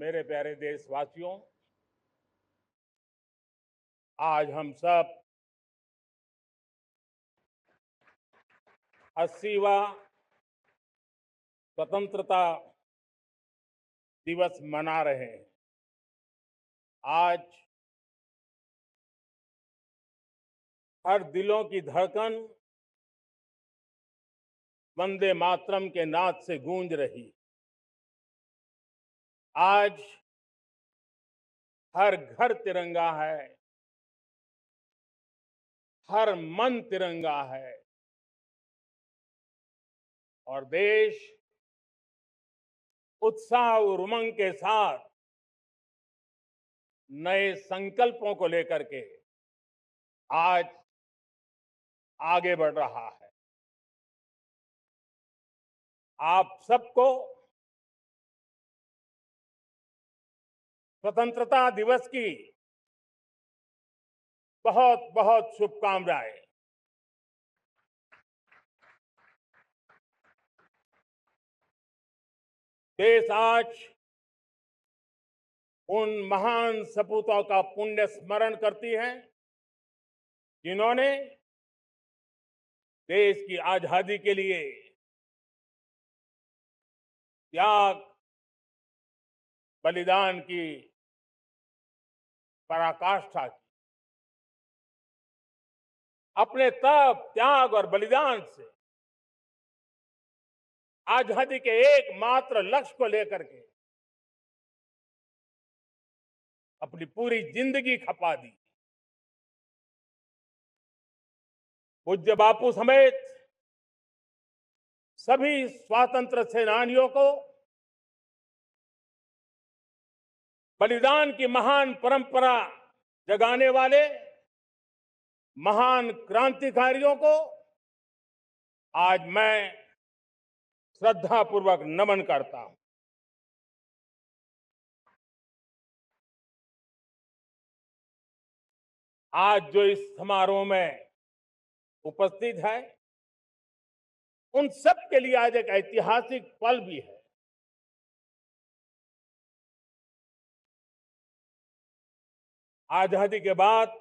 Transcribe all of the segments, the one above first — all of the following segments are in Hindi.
मेरे प्यारे देशवासियों, आज हम सब 80वां स्वतंत्रता दिवस मना रहे हैं। आज हर दिलों की धड़कन वंदे मातरम के नाद से गूंज रही। आज हर घर तिरंगा है, हर मन तिरंगा है और देश उत्साह और उमंग के साथ नए संकल्पों को लेकर के आज आगे बढ़ रहा है। आप सबको स्वतंत्रता दिवस की बहुत बहुत शुभकामनाएं। देश आज उन महान सपूतों का पुण्य स्मरण करती है जिन्होंने देश की आजादी के लिए त्याग बलिदान की पराकाष्ठा की। अपने तप त्याग और बलिदान से आजादी के एकमात्र लक्ष्य को लेकर के अपनी पूरी जिंदगी खपा दी। पूज्य बापू समेत सभी स्वातंत्र्य सेनानियों को बलिदान की महान परंपरा जगाने वाले महान क्रांतिकारियों को आज मैं श्रद्धापूर्वक नमन करता हूं। आज जो इस समारोह में उपस्थित है उन सब के लिए आज एक ऐतिहासिक पल भी है। आजादी के बाद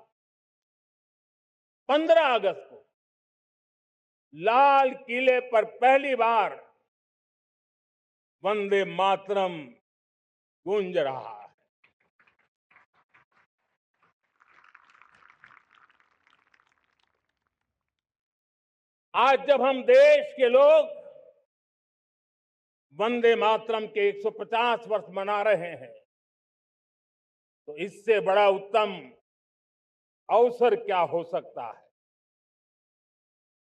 15 अगस्त को लाल किले पर पहली बार वंदे मातरम गूंज रहा है। आज जब हम देश के लोग वंदे मातरम के 150 वर्ष मना रहे हैं तो इससे बड़ा उत्तम अवसर क्या हो सकता है।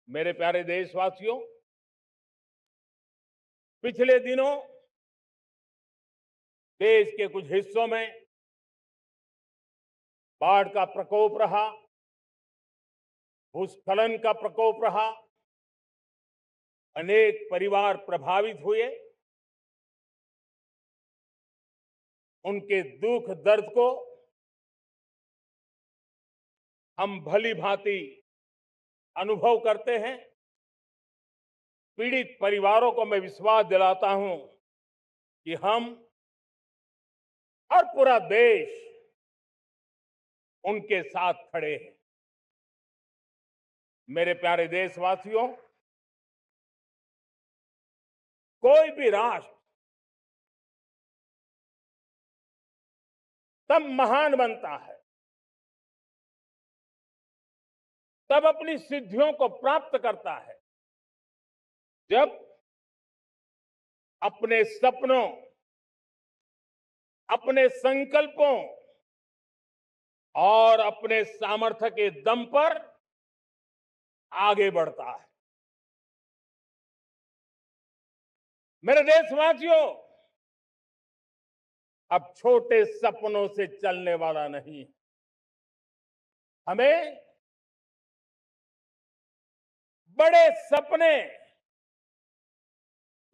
मेरे प्यारे देशवासियों, पिछले दिनों देश के कुछ हिस्सों में बाढ़ का प्रकोप रहा, भूस्खलन का प्रकोप रहा, अनेक परिवार प्रभावित हुए। उनके दुख दर्द को हम भली भांति अनुभव करते हैं। पीड़ित परिवारों को मैं विश्वास दिलाता हूं कि हम और पूरा देश उनके साथ खड़े हैं। मेरे प्यारे देशवासियों, कोई भी राष्ट्र तब महान बनता है, तब अपनी सिद्धियों को प्राप्त करता है जब अपने सपनों, अपने संकल्पों और अपने सामर्थ्य के दम पर आगे बढ़ता है। मेरे देशवासियों, अब छोटे सपनों से चलने वाला नहीं, हमें बड़े सपने,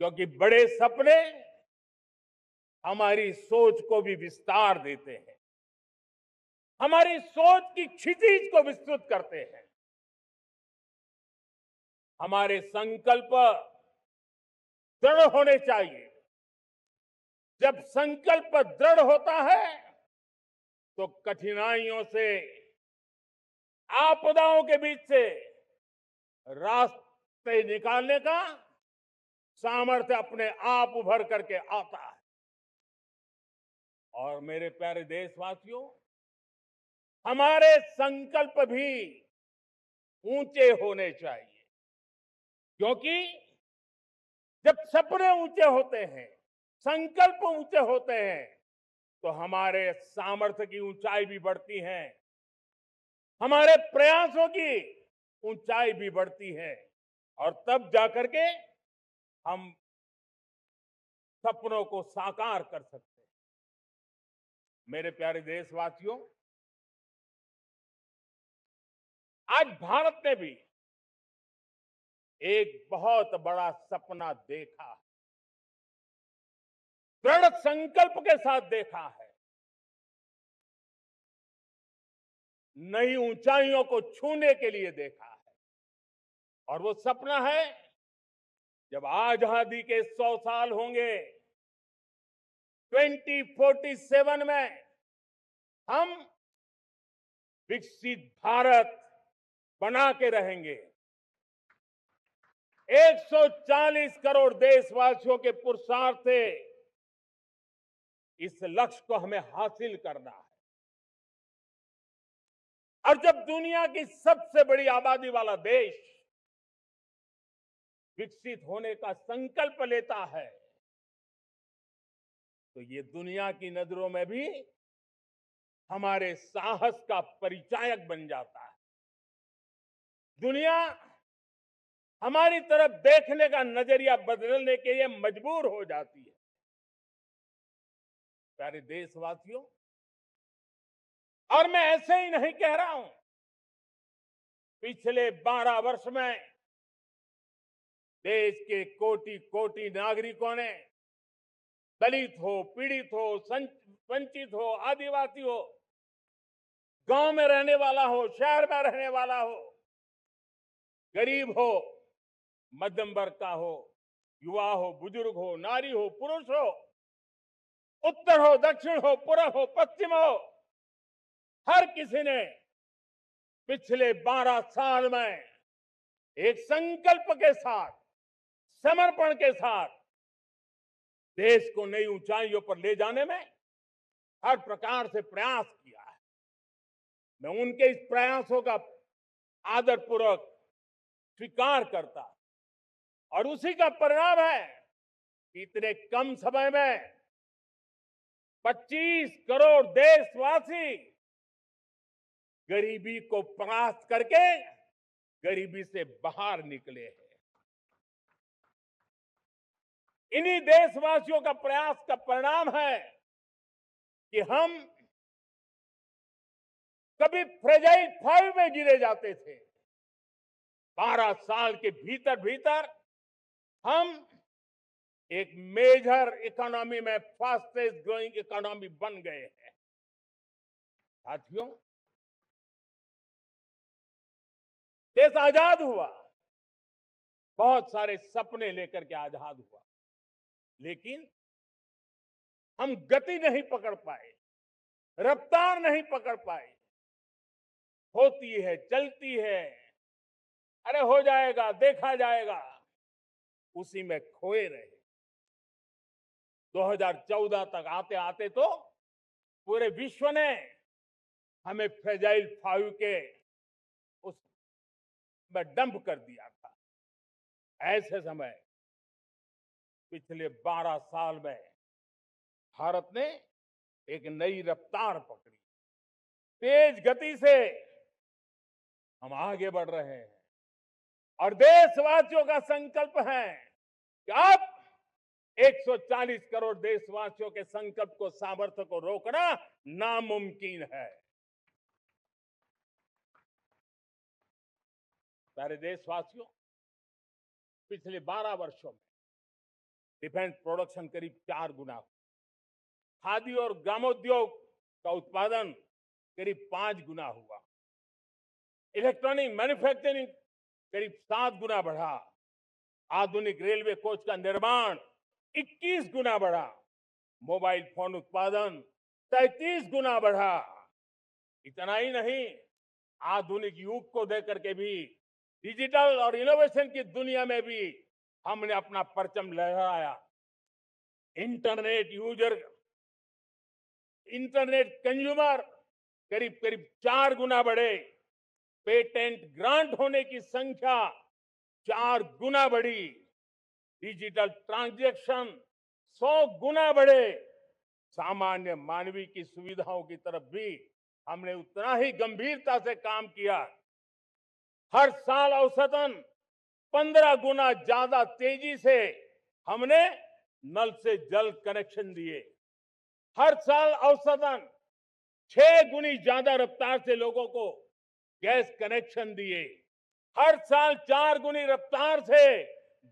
क्योंकि बड़े सपने हमारी सोच को भी विस्तार देते हैं, हमारी सोच की क्षितिज को विस्तृत करते हैं। हमारे संकल्प दृढ़ होने चाहिए, जब संकल्प दृढ़ होता है तो कठिनाइयों से, आपदाओं के बीच से रास्ते निकालने का सामर्थ्य अपने आप उभर करके आता है। और मेरे प्यारे देशवासियों, हमारे संकल्प भी ऊंचे होने चाहिए, क्योंकि जब सपने ऊंचे होते हैं, संकल्प ऊंचे होते हैं, तो हमारे सामर्थ्य की ऊंचाई भी बढ़ती है, हमारे प्रयासों की ऊंचाई भी बढ़ती है, और तब जाकर के हम सपनों को साकार कर सकते हैं। मेरे प्यारे देशवासियों, आज भारत ने भी एक बहुत बड़ा सपना देखा है, दृढ़ संकल्प के साथ देखा है, नई ऊंचाइयों को छूने के लिए देखा है। और वो सपना है, जब आजादी के 100 साल होंगे, 2047 में हम विकसित भारत बना के रहेंगे। 140 करोड़ देशवासियों के पुरुषार्थ से इस लक्ष्य को हमें हासिल करना है। और जब दुनिया की सबसे बड़ी आबादी वाला देश विकसित होने का संकल्प लेता है, तो ये दुनिया की नजरों में भी हमारे साहस का परिचायक बन जाता है। दुनिया हमारी तरफ देखने का नजरिया बदलने के लिए मजबूर हो जाती है। प्यारे देशवासियों, और मैं ऐसे ही नहीं कह रहा हूं, पिछले 12 वर्ष में देश के कोटि कोटि नागरिकों ने, दलित हो, पीड़ित हो, वंचित हो, आदिवासी हो, गांव में रहने वाला हो, शहर में रहने वाला हो, गरीब हो, मध्यम वर्ग का हो, युवा हो, बुजुर्ग हो, नारी हो, पुरुष हो, उत्तर हो, दक्षिण हो, पूर्व हो, पश्चिम हो, हर किसी ने पिछले 12 साल में एक संकल्प के साथ, समर्पण के साथ देश को नई ऊंचाइयों पर ले जाने में हर प्रकार से प्रयास किया है। मैं उनके इस प्रयासों का आदरपूर्वक स्वीकार करता, और उसी का परिणाम है कि इतने कम समय में 25 करोड़ देशवासी गरीबी को परास्त करके गरीबी से बाहर निकले हैं। इन्हीं देशवासियों का प्रयास का परिणाम है कि हम कभी फ्रेजाइल 5 में गिरे जाते थे, 12 साल के भीतर भीतर हम एक मेजर इकोनॉमी में फास्टेस्ट ग्रोइंग इकोनॉमी बन गए हैं। साथियों, देश आजाद हुआ, बहुत सारे सपने लेकर के आजाद हुआ, लेकिन हम गति नहीं पकड़ पाए, रफ्तार नहीं पकड़ पाए। होती है, चलती है, अरे हो जाएगा, देखा जाएगा, उसी में खोए रहे। 2014 तक आते आते तो पूरे विश्व ने हमें फ्रेजाइल 5 के उस में डंप कर दिया था। ऐसे समय पिछले 12 साल में भारत ने एक नई रफ्तार पकड़ी, तेज गति से हम आगे बढ़ रहे हैं। और देशवासियों का संकल्प है कि अब 140 करोड़ देशवासियों के संकल्प को, सामर्थ्य को रोकना नामुमकिन है। प्यारे देशवासियों, पिछले 12 वर्षों में डिफेंस प्रोडक्शन करीब 4 गुना, खादी और ग्रामोद्योग का उत्पादन करीब 5 गुना हुआ, इलेक्ट्रॉनिक मैन्युफैक्चरिंग करीब 7 गुना बढ़ा, आधुनिक रेलवे कोच का निर्माण 21 गुना बढ़ा, मोबाइल फोन उत्पादन 33 गुना बढ़ा। इतना ही नहीं, आधुनिक युग को देकर के भी डिजिटल और इनोवेशन की दुनिया में भी हमने अपना परचम लहराया। इंटरनेट यूजर, इंटरनेट कंज्यूमर करीब करीब 4 गुना बढ़े। पेटेंट ग्रांट होने की संख्या 4 गुना बढ़ी। डिजिटल ट्रांजैक्शन 100 गुना बढ़े। सामान्य मानवीय की सुविधाओं की तरफ भी हमने उतना ही गंभीरता से काम किया। हर साल औसतन 15 गुना ज्यादा तेजी से हमने नल से जल कनेक्शन दिए। हर साल औसतन 6 गुनी ज्यादा रफ्तार से लोगों को गैस कनेक्शन दिए। हर साल 4 गुनी रफ्तार से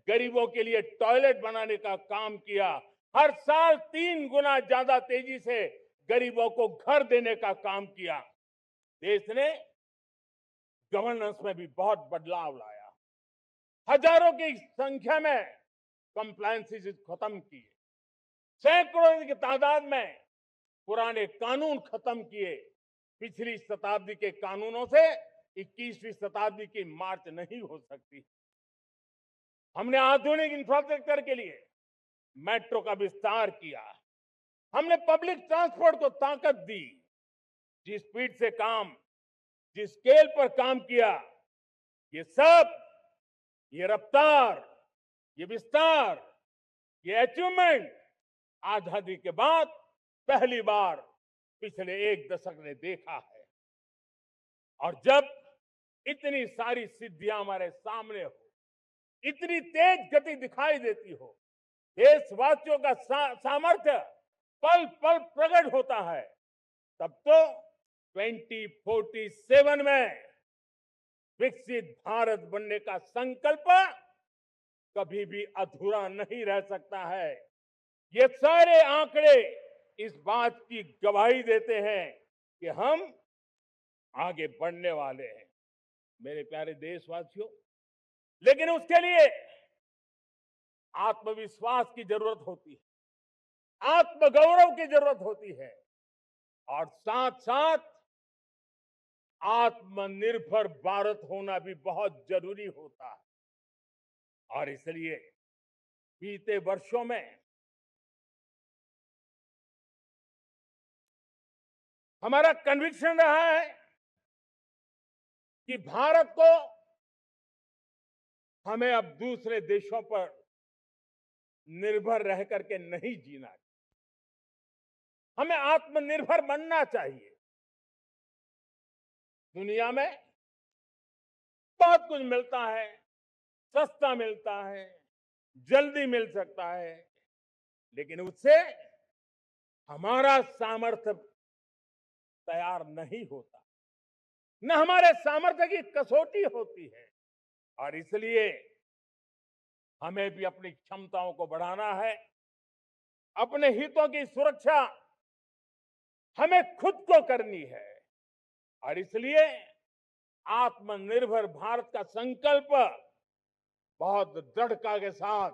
गरीबों के लिए टॉयलेट बनाने का काम किया। हर साल 3 गुना ज्यादा तेजी से गरीबों को घर देने का काम किया। देश ने गवर्नेंस में भी बहुत बदलाव लाया। हजारों की संख्या में कंप्लायंसेस खत्म किए। सैकड़ों की तादाद में पुराने कानून खत्म किए। पिछली शताब्दी के कानूनों से 21वीं शताब्दी की मार्च नहीं हो सकती। हमने आधुनिक इंफ्रास्ट्रक्चर के लिए मेट्रो का विस्तार किया। हमने पब्लिक ट्रांसपोर्ट को ताकत दी। जिस स्पीड से काम, जिस स्केल पर काम किया, ये सब, ये रफ्तार, ये विस्तार, ये अचीवमेंट आजादी के बाद पहली बार पिछले 1 दशक ने देखा है। और जब इतनी सारी सिद्धियां हमारे सामने हो, इतनी तेज गति दिखाई देती हो, देशवासियों का सामर्थ्य पल पल प्रकट होता है, तब तो 2047 में विकसित भारत बनने का संकल्प कभी भी अधूरा नहीं रह सकता है। ये सारे आंकड़े इस बात की गवाही देते हैं कि हम आगे बढ़ने वाले हैं, मेरे प्यारे देशवासियों। लेकिन उसके लिए आत्मविश्वास की जरूरत होती है, आत्मगौरव की जरूरत होती है, और साथ साथ आत्मनिर्भर भारत होना भी बहुत जरूरी होता है। और इसलिए बीते वर्षों में हमारा कन्विक्शन रहा है कि भारत को हमें अब दूसरे देशों पर निर्भर रह करके नहीं जीना चाहिए। हमें आत्मनिर्भर बनना चाहिए। दुनिया में बहुत कुछ मिलता है, सस्ता मिलता है, जल्दी मिल सकता है, लेकिन उससे हमारा सामर्थ्य तैयार नहीं होता, न हमारे सामर्थ्य की कसौटी होती है। और इसलिए हमें भी अपनी क्षमताओं को बढ़ाना है। अपने हितों की सुरक्षा हमें खुद को करनी है। और इसलिए आत्मनिर्भर भारत का संकल्प बहुत दृढ़ता के साथ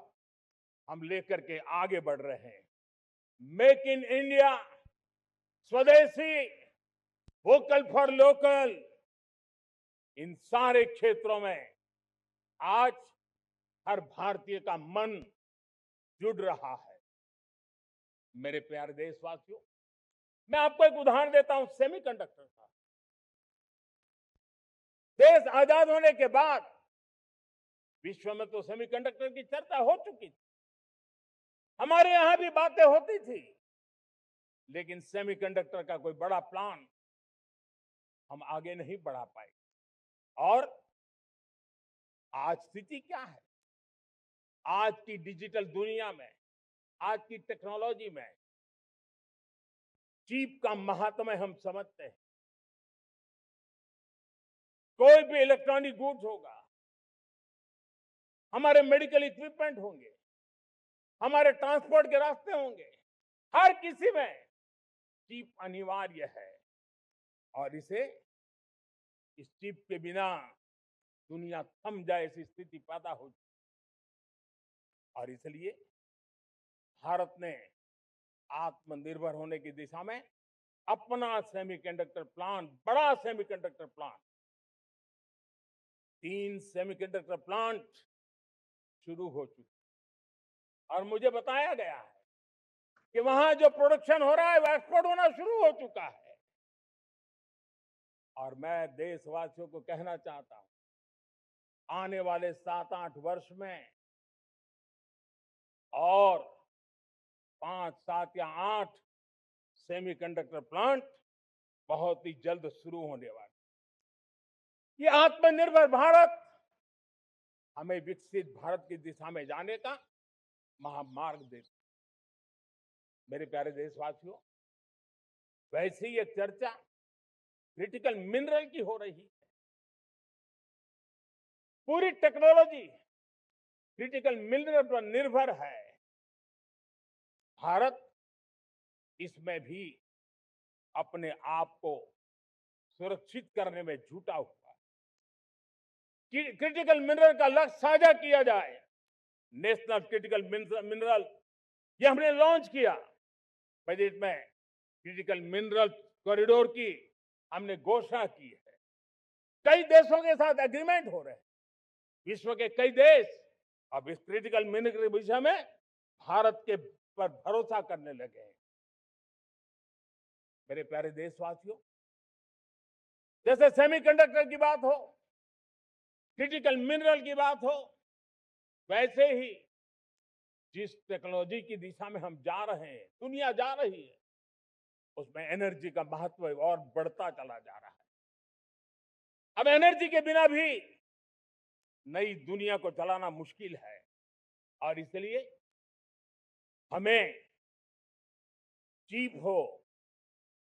हम लेकर के आगे बढ़ रहे हैं। मेक इन इंडिया, स्वदेशी, वोकल फॉर लोकल, इन सारे क्षेत्रों में आज हर भारतीय का मन जुड़ रहा है। मेरे प्यारे देशवासियों, मैं आपको एक उदाहरण देता हूं सेमीकंडक्टर का। देश आजाद होने के बाद विश्व में तो सेमीकंडक्टर की चर्चा हो चुकी थी, हमारे यहां भी बातें होती थी, लेकिन सेमीकंडक्टर का कोई बड़ा प्लान हम आगे नहीं बढ़ा पाए। और आज स्थिति क्या है? आज की डिजिटल दुनिया में, आज की टेक्नोलॉजी में चिप का महात्म्य हम समझते हैं। कोई भी इलेक्ट्रॉनिक गुड्स होगा, हमारे मेडिकल इक्विपमेंट होंगे, हमारे ट्रांसपोर्ट के रास्ते होंगे, हर किसी में चिप अनिवार्य है। और इस चिप के बिना दुनिया थम जाए ऐसी स्थिति पैदा हो। और इसलिए भारत ने आत्मनिर्भर होने की दिशा में अपना सेमीकंडक्टर प्लांट, बड़ा सेमीकंडक्टर प्लांट, 3 सेमीकंडक्टर प्लांट शुरू हो चुके और मुझे बताया गया है कि वहां जो प्रोडक्शन हो रहा है वो एक्सपोर्ट होना शुरू हो चुका है। और मैं देशवासियों को कहना चाहता हूं, आने वाले 7-8 वर्ष में और 5, 7 या 8 सेमीकंडक्टर प्लांट बहुत ही जल्द शुरू होने वाले। ये आत्मनिर्भर भारत हमें विकसित भारत की दिशा में जाने का महामार्ग देता। मेरे प्यारे देशवासियों, वैसे ही एक चर्चा क्रिटिकल मिनरल की हो रही है। पूरी टेक्नोलॉजी क्रिटिकल मिनरल पर निर्भर है। भारत इसमें भी अपने आप को सुरक्षित करने में जुटा हुआ है। क्रिटिकल मिनरल का लक्ष्य साझा किया जाए। नेशनल क्रिटिकल मिनरल ये हमने लॉन्च किया। बजट में क्रिटिकल मिनरल कॉरिडोर की हमने घोषणा की है। कई देशों के साथ एग्रीमेंट हो रहे हैं। विश्व के कई देश अब इस क्रिटिकल मिनरल के विषय में भारत के पर भरोसा करने लगे हैं। मेरे प्यारे देशवासियों, जैसे सेमीकंडक्टर की बात हो, क्रिटिकल मिनरल की बात हो, वैसे ही जिस टेक्नोलॉजी की दिशा में हम जा रहे हैं, दुनिया जा रही है, उसमें एनर्जी का महत्व और बढ़ता चला जा रहा है। अब एनर्जी के बिना भी नई दुनिया को चलाना मुश्किल है और इसलिए हमें चिप हो,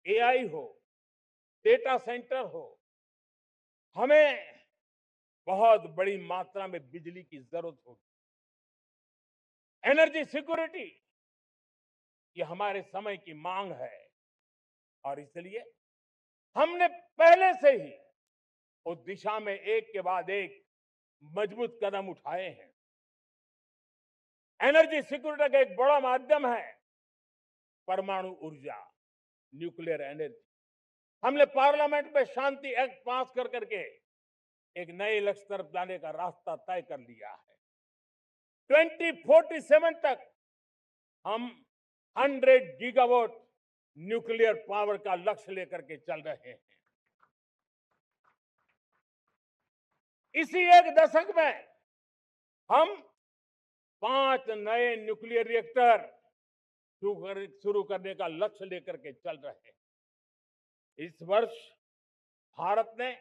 एआई हो, डेटा सेंटर हो, हमें बहुत बड़ी मात्रा में बिजली की जरूरत होगी। एनर्जी सिक्योरिटी ये हमारे समय की मांग है और इसलिए हमने पहले से ही उस दिशा में एक के बाद एक मजबूत कदम उठाए हैं। एनर्जी सिक्योरिटी का एक बड़ा माध्यम है परमाणु ऊर्जा, न्यूक्लियर एनर्जी। हमने पार्लियामेंट में शांति एक्ट पास कर करके एक नए लक्ष्य तरफ जाने का रास्ता तय कर लिया है। 2047 तक हम 100 गीगावाट न्यूक्लियर पावर का लक्ष्य लेकर के चल रहे हैं। इसी एक दशक में हम 5 नए न्यूक्लियर रिएक्टर शुरू करने का लक्ष्य लेकर के चल रहे हैं। इस वर्ष भारत ने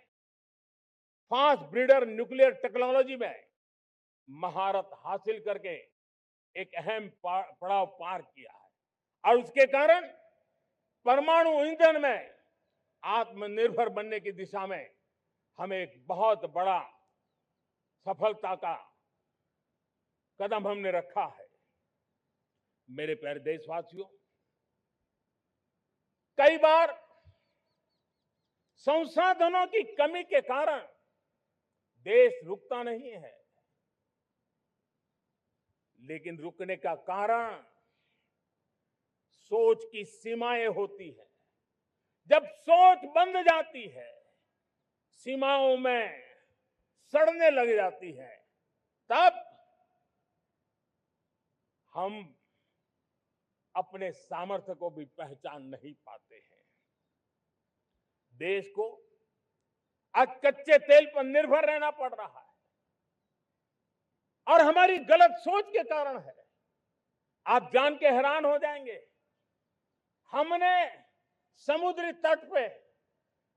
फास्ट ब्रीडर न्यूक्लियर टेक्नोलॉजी में महारत हासिल करके एक अहम पड़ाव पार किया है और उसके कारण परमाणु ईंधन में आत्मनिर्भर बनने की दिशा में हमें एक बहुत बड़ा सफलता का कदम हमने रखा है। मेरे प्यारे देशवासियों, कई बार संसाधनों की कमी के कारण देश रुकता नहीं है, लेकिन रुकने का कारण सोच की सीमाएं होती है। जब सोच बंध जाती है, सीमाओं में सड़ने लग जाती है, तब हम अपने सामर्थ्य को भी पहचान नहीं पाते हैं। देश को आज कच्चे तेल पर निर्भर रहना पड़ रहा है और हमारी गलत सोच के कारण है। आप जान के हैरान हो जाएंगे, हमने समुद्री तट पे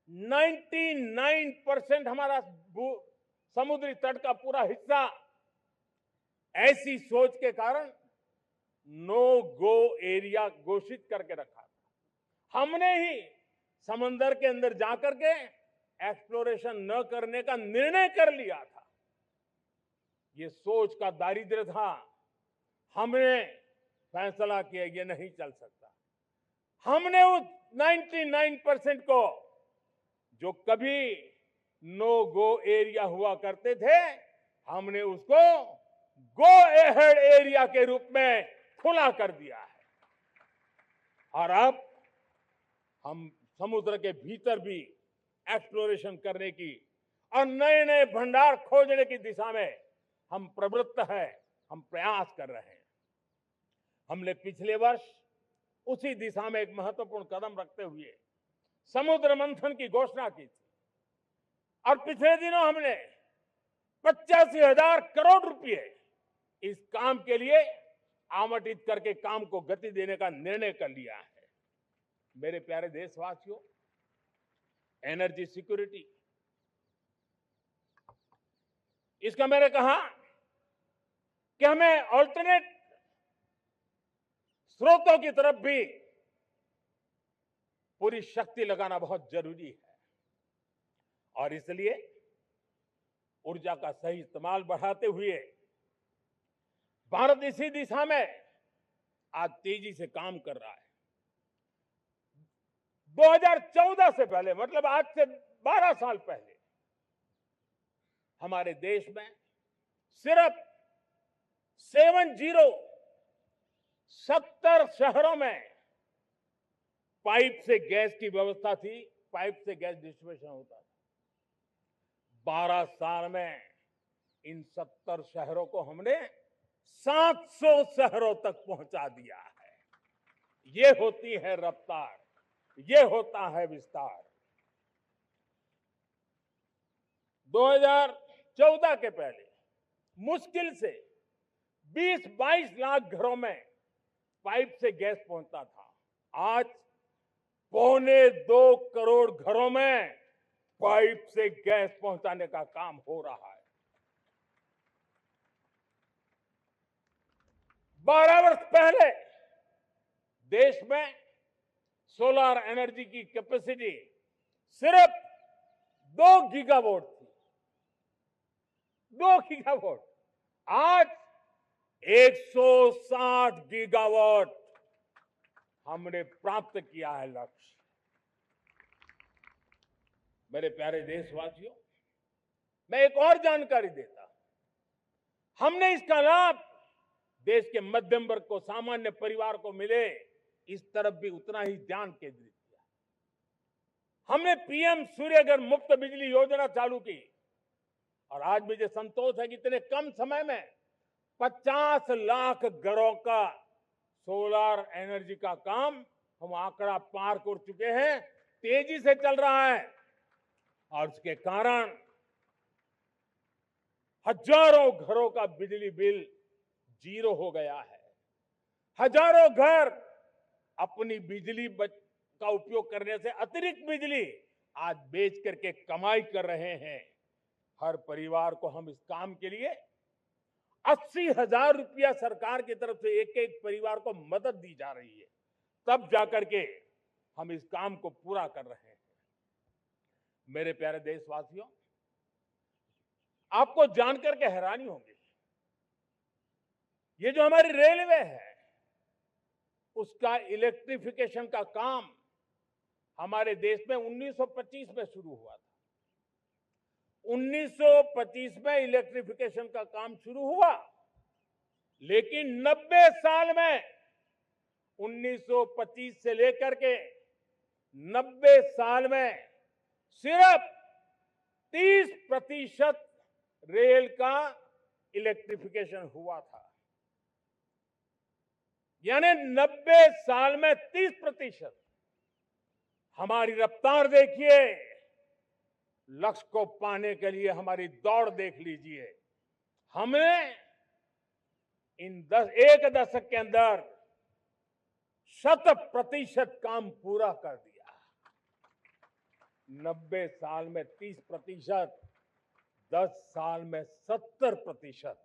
99% हमारा समुद्री तट का पूरा हिस्सा ऐसी सोच के कारण नो गो एरिया घोषित करके रखा था। हमने ही समंदर के अंदर जाकर के एक्सप्लोरेशन न करने का निर्णय कर लिया था। ये सोच का दारिद्र्य था। हमने फैसला किया ये नहीं चल सकता। हमने उस 99% को, जो कभी नो गो एरिया हुआ करते थे, हमने उसको गो अहेड एरिया के रूप में खुला कर दिया है। और अब हम समुद्र के भीतर भी एक्सप्लोरेशन करने की और नए नए भंडार खोजने की दिशा में हम प्रवृत्त हैं, हम प्रयास कर रहे हैं। हमने पिछले वर्ष उसी दिशा में एक महत्वपूर्ण कदम रखते हुए समुद्र मंथन की घोषणा की थी और पिछले दिनों हमने 85,000 करोड़ रुपए इस काम के लिए आवंटित करके काम को गति देने का निर्णय कर लिया है। मेरे प्यारे देशवासियों, एनर्जी सिक्योरिटी, इसका मैंने कहा कि हमें ऑल्टरनेट स्रोतों की तरफ भी पूरी शक्ति लगाना बहुत जरूरी है और इसलिए ऊर्जा का सही इस्तेमाल बढ़ाते हुए भारत इसी दिशा में आज तेजी से काम कर रहा है। 2014 से पहले, मतलब आज से 12 साल पहले, हमारे देश में सिर्फ 70 शहरों में पाइप से गैस की व्यवस्था थी, पाइप से गैस डिस्ट्रीब्यूशन होता था। 12 साल में इन 70 शहरों को हमने 700 शहरों तक पहुंचा दिया है। ये होती है रफ्तार, ये होता है विस्तार। 2014 के पहले मुश्किल से 20-22 लाख घरों में पाइप से गैस पहुंचता था। आज 1.25 करोड़ घरों में पाइप से गैस पहुंचाने का काम हो रहा है। 12 वर्ष पहले देश में सोलर एनर्जी की कैपेसिटी सिर्फ 2 गीगावाट थी। 2 गीगावाट, आज 160 गीगावाट हमने प्राप्त किया है लक्ष्य। मेरे प्यारे देशवासियों, मैं एक और जानकारी देता हूं। हमने इसका लाभ देश के मध्यम वर्ग को, सामान्य परिवार को मिले, इस तरफ भी उतना ही ध्यान केंद्रित किया। हमने पीएम सूर्यघर मुफ्त बिजली योजना चालू की और आज मुझे संतोष है कि इतने कम समय में 50 लाख घरों का सोलर एनर्जी का काम हम आंकड़ा पार कर चुके हैं। तेजी से चल रहा है और उसके कारण हजारों घरों का बिजली बिल 0 हो गया है। हजारों घर अपनी बिजली का उपयोग करने से अतिरिक्त बिजली आज बेच करके कमाई कर रहे हैं। हर परिवार को हम इस काम के लिए 80,000 रुपया सरकार की तरफ से एक एक परिवार को मदद दी जा रही है, तब जाकर के हम इस काम को पूरा कर रहे हैं। मेरे प्यारे देशवासियों, आपको जानकर के हैरानी होगी, ये जो हमारी रेलवे है उसका इलेक्ट्रिफिकेशन का काम हमारे देश में 1925 में शुरू हुआ था। 1925 में इलेक्ट्रिफिकेशन का काम शुरू हुआ, लेकिन 90 साल में 1925 से लेकर के 90 साल में सिर्फ 30% रेल का इलेक्ट्रिफिकेशन हुआ था। यानी 90 साल में 30%। हमारी रफ्तार देखिए, लक्ष्य को पाने के लिए हमारी दौड़ देख लीजिए। हमने एक दशक के अंदर 100% काम पूरा कर दिया। 90 साल में 30%, 10 साल में 70%,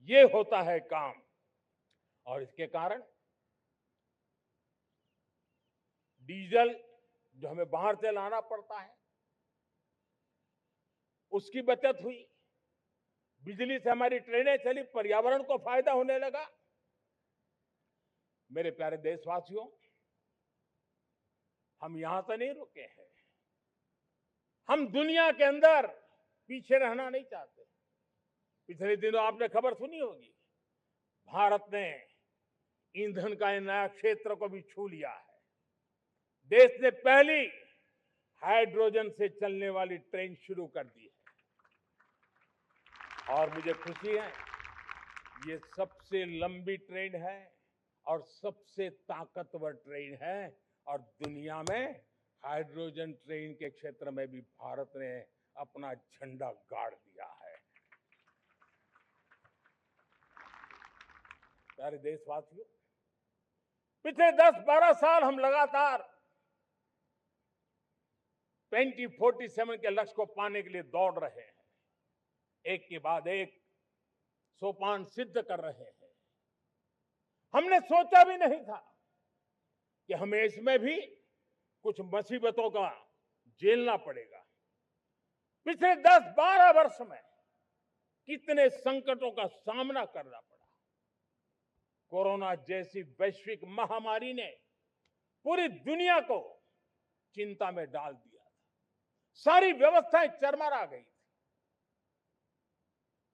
ये होता है काम। और इसके कारण डीजल जो हमें बाहर से लाना पड़ता है उसकी बचत हुई, बिजली से हमारी ट्रेनें चली, पर्यावरण को फायदा होने लगा। मेरे प्यारे देशवासियों, हम यहां से नहीं रुके हैं, हम दुनिया के अंदर पीछे रहना नहीं चाहते। पिछले दिनों आपने खबर सुनी होगी, भारत ने ईंधन का नया क्षेत्र को भी छू लिया है। देश ने पहली हाइड्रोजन से चलने वाली ट्रेन शुरू कर दी है और मुझे खुशी है, ये सबसे लंबी ट्रेन है और सबसे ताकतवर ट्रेन है और दुनिया में हाइड्रोजन ट्रेन के क्षेत्र में भी भारत ने अपना झंडा गाड़ दिया है। प्यारे देशवासियों, पिछले 10-12 साल हम लगातार 2047 के लक्ष्य को पाने के लिए दौड़ रहे हैं, एक के बाद एक सोपान सिद्ध कर रहे हैं। हमने सोचा भी नहीं था कि हमें इसमें भी कुछ मुसीबतों का झेलना पड़ेगा। पिछले 10-12 वर्ष में कितने संकटों का सामना करना पड़ा। कोरोना जैसी वैश्विक महामारी ने पूरी दुनिया को चिंता में डाल दिया था। सारी व्यवस्थाएं चरमरा गई थी।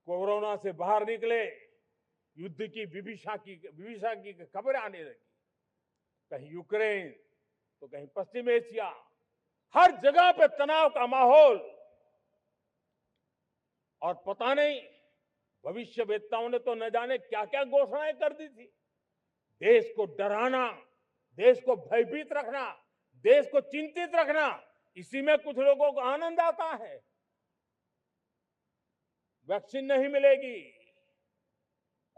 कोरोना से बाहर निकले, युद्ध की विभीषा की खबरें आने लगी। कहीं यूक्रेन तो कहीं पश्चिम एशिया, हर जगह पे तनाव का माहौल। और पता नहीं भविष्यवेत्ताओं ने तो न जाने क्या क्या घोषणाएं कर दी थी। देश को डराना, देश को भयभीत रखना, देश को चिंतित रखना, इसी में कुछ लोगों को आनंद आता है। वैक्सीन नहीं मिलेगी,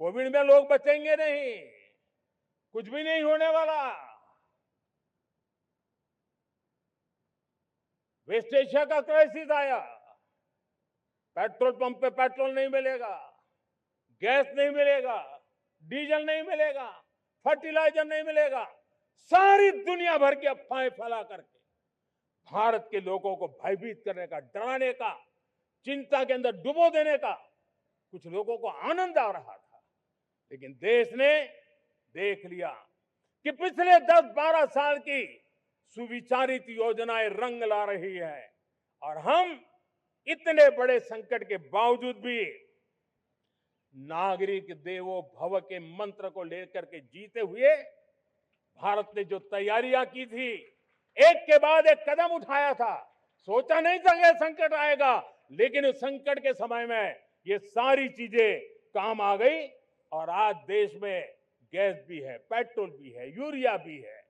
कोविड में लोग बचेंगे नहीं, कुछ भी नहीं होने वाला। वेस्ट एशिया का क्राइसिस आया, पेट्रोल पंप पे पेट्रोल नहीं मिलेगा, गैस नहीं मिलेगा, डीजल नहीं मिलेगा, फर्टिलाइजर नहीं मिलेगा। सारी दुनिया भर की अफवाहें फैला करके भारत के लोगों को भयभीत करने का, डराने का, चिंता के अंदर डुबो देने का कुछ लोगों को आनंद आ रहा था। लेकिन देश ने देख लिया कि पिछले 10-12 साल की सुविचारित योजनाएं रंग ला रही है और हम इतने बड़े संकट के बावजूद भी नागरिक देवो भव के मंत्र को लेकर के जीते हुए भारत ने जो तैयारियां की थी, एक के बाद एक कदम उठाया था। सोचा नहीं था कि संकट आएगा, लेकिन उस संकट के समय में ये सारी चीजें काम आ गई और आज देश में गैस भी है, पेट्रोल भी है, यूरिया भी है।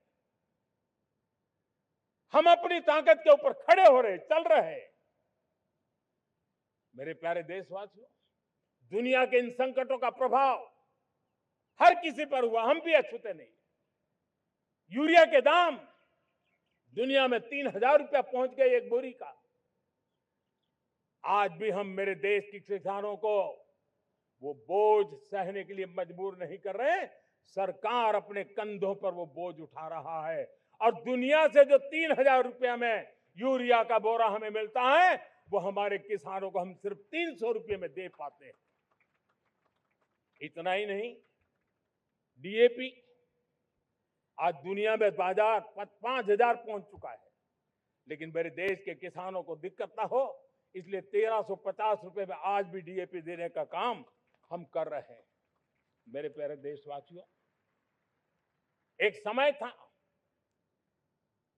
हम अपनी ताकत के ऊपर खड़े हो रहे, चल रहे। मेरे प्यारे देशवासियों, दुनिया के इन संकटों का प्रभाव हर किसी पर हुआ, हम भी अछूते नहीं। यूरिया के दाम दुनिया में 3,000 रुपया पहुंच गए एक बोरी का। आज भी हम मेरे देश के किसानों को वो बोझ सहने के लिए मजबूर नहीं कर रहे। सरकार अपने कंधों पर वो बोझ उठा रहा है और दुनिया से जो 3,000 रुपया में यूरिया का बोरा हमें मिलता है, वो हमारे किसानों को हम सिर्फ 300 रुपये में दे पाते हैं। इतना ही नहीं, डीएपी आज दुनिया में बाजार 5,000 पहुंच चुका है, लेकिन मेरे देश के किसानों को दिक्कत ना हो इसलिए 1,350 रुपए में आज भी डीएपी देने का काम हम कर रहे हैं। मेरे प्यारे देशवासियों, एक समय था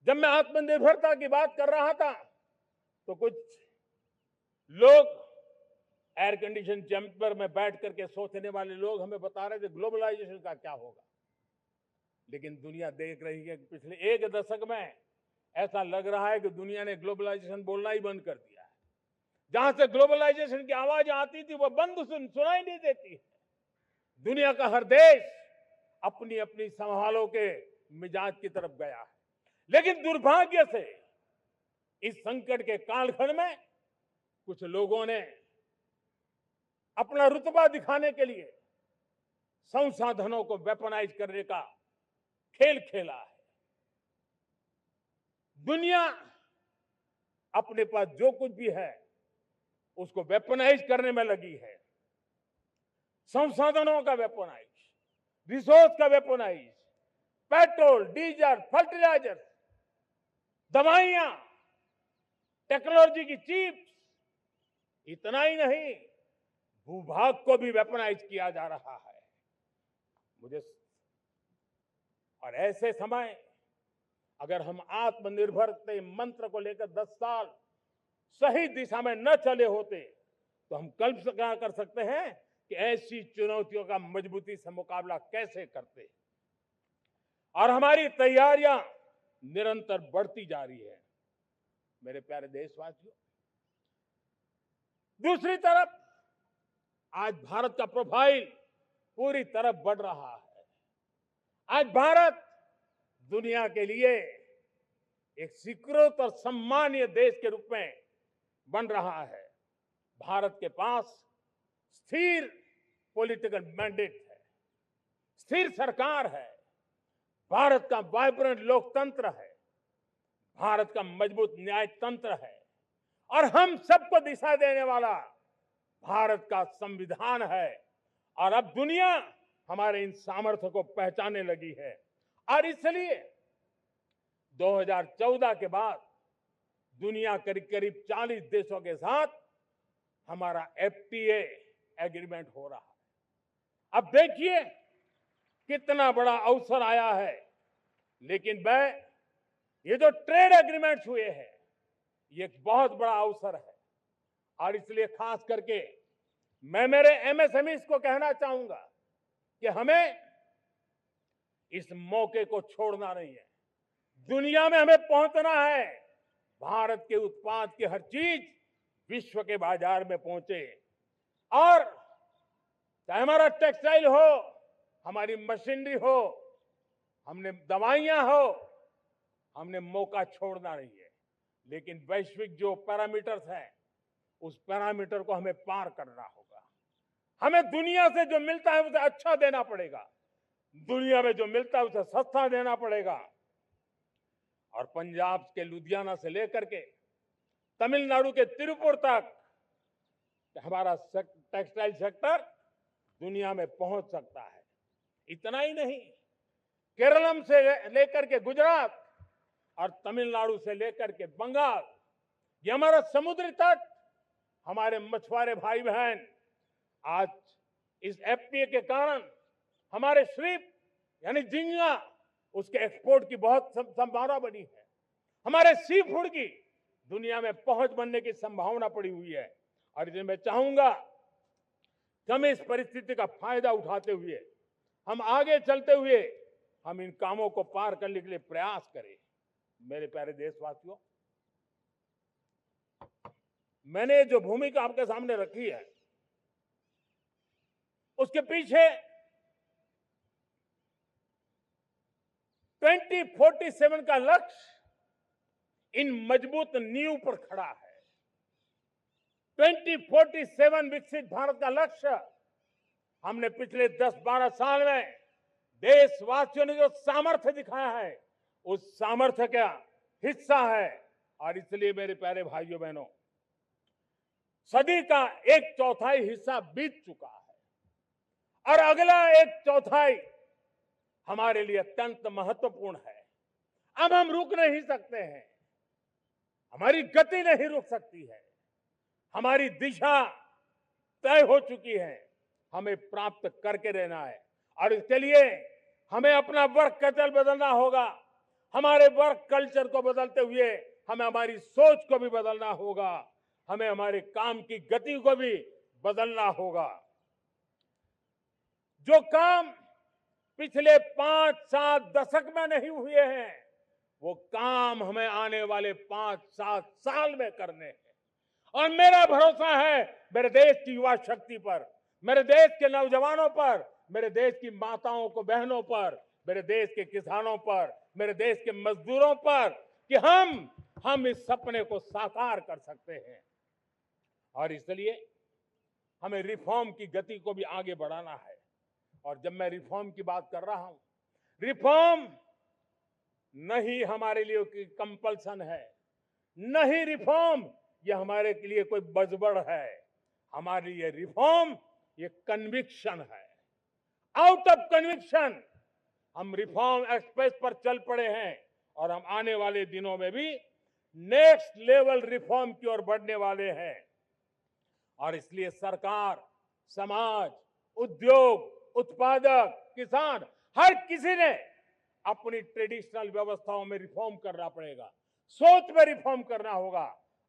जब मैं आत्मनिर्भरता की बात कर रहा था तो कुछ लोग एयर कंडीशन चैम्बर में बैठ करके सोचने वाले लोग हमें बता रहे थे ग्लोबलाइजेशन का क्या होगा। लेकिन दुनिया देख रही है कि पिछले एक दशक में ऐसा लग रहा है कि दुनिया ने ग्लोबलाइजेशन बोलना ही बंद कर दिया है। जहां से ग्लोबलाइजेशन की आवाज आती थी वो बंद सुनाई नहीं देती है। दुनिया का हर देश अपनी अपनी संभालों के मिजाज की तरफ गया है। लेकिन दुर्भाग्य से इस संकट के कालखंड में कुछ लोगों ने अपना रुतबा दिखाने के लिए संसाधनों को वेपनाइज करने का खेल खेला है। दुनिया अपने पास जो कुछ भी है उसको वेपनाइज करने में लगी है। संसाधनों का वेपनाइज, रिसोर्स का वेपनाइज, पेट्रोल, डीजल, फर्टिलाइजर, दवाइयां, टेक्नोलॉजी की चिप्स, इतना ही नहीं भूभाग को भी वेपनाइज किया जा रहा है। और ऐसे समय अगर हम आत्मनिर्भरता मंत्र को लेकर 10 साल सही दिशा में न चले होते तो हम कल्पना कर सकते हैं कि ऐसी चुनौतियों का मजबूती से मुकाबला कैसे करते। और हमारी तैयारियां निरंतर बढ़ती जा रही है। मेरे प्यारे देशवासियों, दूसरी तरफ आज भारत का प्रोफाइल पूरी तरफ बढ़ रहा है। आज भारत दुनिया के लिए एक स्वीकृत और सम्मानीय देश के रूप में बन रहा है। भारत के पास स्थिर पॉलिटिकल मैंडेट है, स्थिर सरकार है, भारत का वाइब्रेंट लोकतंत्र है, भारत का मजबूत न्याय तंत्र है और हम सबको दिशा देने वाला भारत का संविधान है। और अब दुनिया हमारे इन सामर्थ्य को पहचानने लगी है और इसलिए 2014 के बाद दुनिया करीब करीब 40 देशों के साथ हमारा एफटीए एग्रीमेंट हो रहा है। अब देखिए कितना बड़ा अवसर आया है। लेकिन ये जो ट्रेड एग्रीमेंट्स हुए हैं ये एक बहुत बड़ा अवसर है और इसलिए खास करके मैं मेरे एमएसएमईज को कहना चाहूंगा कि हमें इस मौके को छोड़ना नहीं है। दुनिया में हमें पहुंचना है। भारत के उत्पाद की हर चीज विश्व के बाजार में पहुंचे और चाहे हमारा टेक्सटाइल हो, हमारी मशीनरी हो, हमने दवाइयां हो, हमने मौका छोड़ना नहीं है। लेकिन वैश्विक जो पैरामीटर्स हैं उस पैरामीटर को हमें पार करना होगा। हमें दुनिया से जो मिलता है उसे अच्छा देना पड़ेगा, दुनिया में जो मिलता है उसे सस्ता देना पड़ेगा। और पंजाब के लुधियाना से लेकर के तमिलनाडु के तिरुपुर तक हमारा टेक्सटाइल सेक्टर दुनिया में पहुंच सकता है। इतना ही नहीं, केरलम से लेकर के गुजरात और तमिलनाडु से लेकर के बंगाल, ये हमारा समुद्री तट, हमारे मछुआरे भाई बहन आज इस एफटीए के कारण हमारे श्रिप यानी झींगा उसके एक्सपोर्ट की बहुत संभावना बनी है। हमारे सी फूड की दुनिया में पहुंच बनने की संभावना पड़ी हुई है। और इसलिए मैं चाहूंगा कि हम इस परिस्थिति का फायदा उठाते हुए, हम आगे चलते हुए हम इन कामों को पार करने के लिए प्रयास करें। मेरे प्यारे देशवासियों, मैंने जो भूमिका आपके सामने रखी है उसके पीछे 2047 का लक्ष्य इन मजबूत नींव पर खड़ा है। 2047 विकसित भारत का लक्ष्य हमने पिछले 10-12 साल में देशवासियों ने जो सामर्थ्य दिखाया है उस सामर्थ्य का हिस्सा है। और इसलिए मेरे प्यारे भाइयों बहनों, सदी का 1/4 हिस्सा बीत चुका है और अगला 1/4 हमारे लिए अत्यंत महत्वपूर्ण है। अब हम रुक नहीं सकते हैं, हमारी गति नहीं रुक सकती है, हमारी दिशा तय हो चुकी है, हमें प्राप्त करके रहना है। और इसके लिए हमें अपना वर्क कल्चर बदलना होगा। हमारे वर्क कल्चर को बदलते हुए हमें हमारी सोच को भी बदलना होगा, हमें हमारे काम की गति को भी बदलना होगा। जो काम पिछले 5-7 दशक में नहीं हुए हैं वो काम हमें आने वाले 5-7 साल में करने हैं। और मेरा भरोसा है मेरे देश की युवा शक्ति पर, मेरे देश के नौजवानों पर, मेरे देश की माताओं को बहनों पर, मेरे देश के किसानों पर, मेरे देश के मजदूरों पर कि हम इस सपने को साकार कर सकते हैं। और इसलिए हमें रिफॉर्म की गति को भी आगे बढ़ाना है। और जब मैं रिफॉर्म की बात कर रहा हूं, रिफॉर्म नहीं हमारे लिए कोई कंपल्सन है, नहीं रिफॉर्म ये हमारे के लिए कोई बजबड़ है। हमारे लिए रिफॉर्म ये कन्विक्शन है। आउट ऑफ कन्विक्शन हम रिफॉर्म एक्सप्रेस पर चल पड़े हैं और हम आने वाले दिनों में भी नेक्स्ट लेवल रिफॉर्म की ओर बढ़ने वाले हैं। और इसलिए सरकार, समाज, उद्योग, उत्पादक, किसान, हर किसी ने अपनी ट्रेडिशनल व्यवस्थाओं में रिफॉर्म करना पड़ेगा, सोच में रिफॉर्म करना होगा,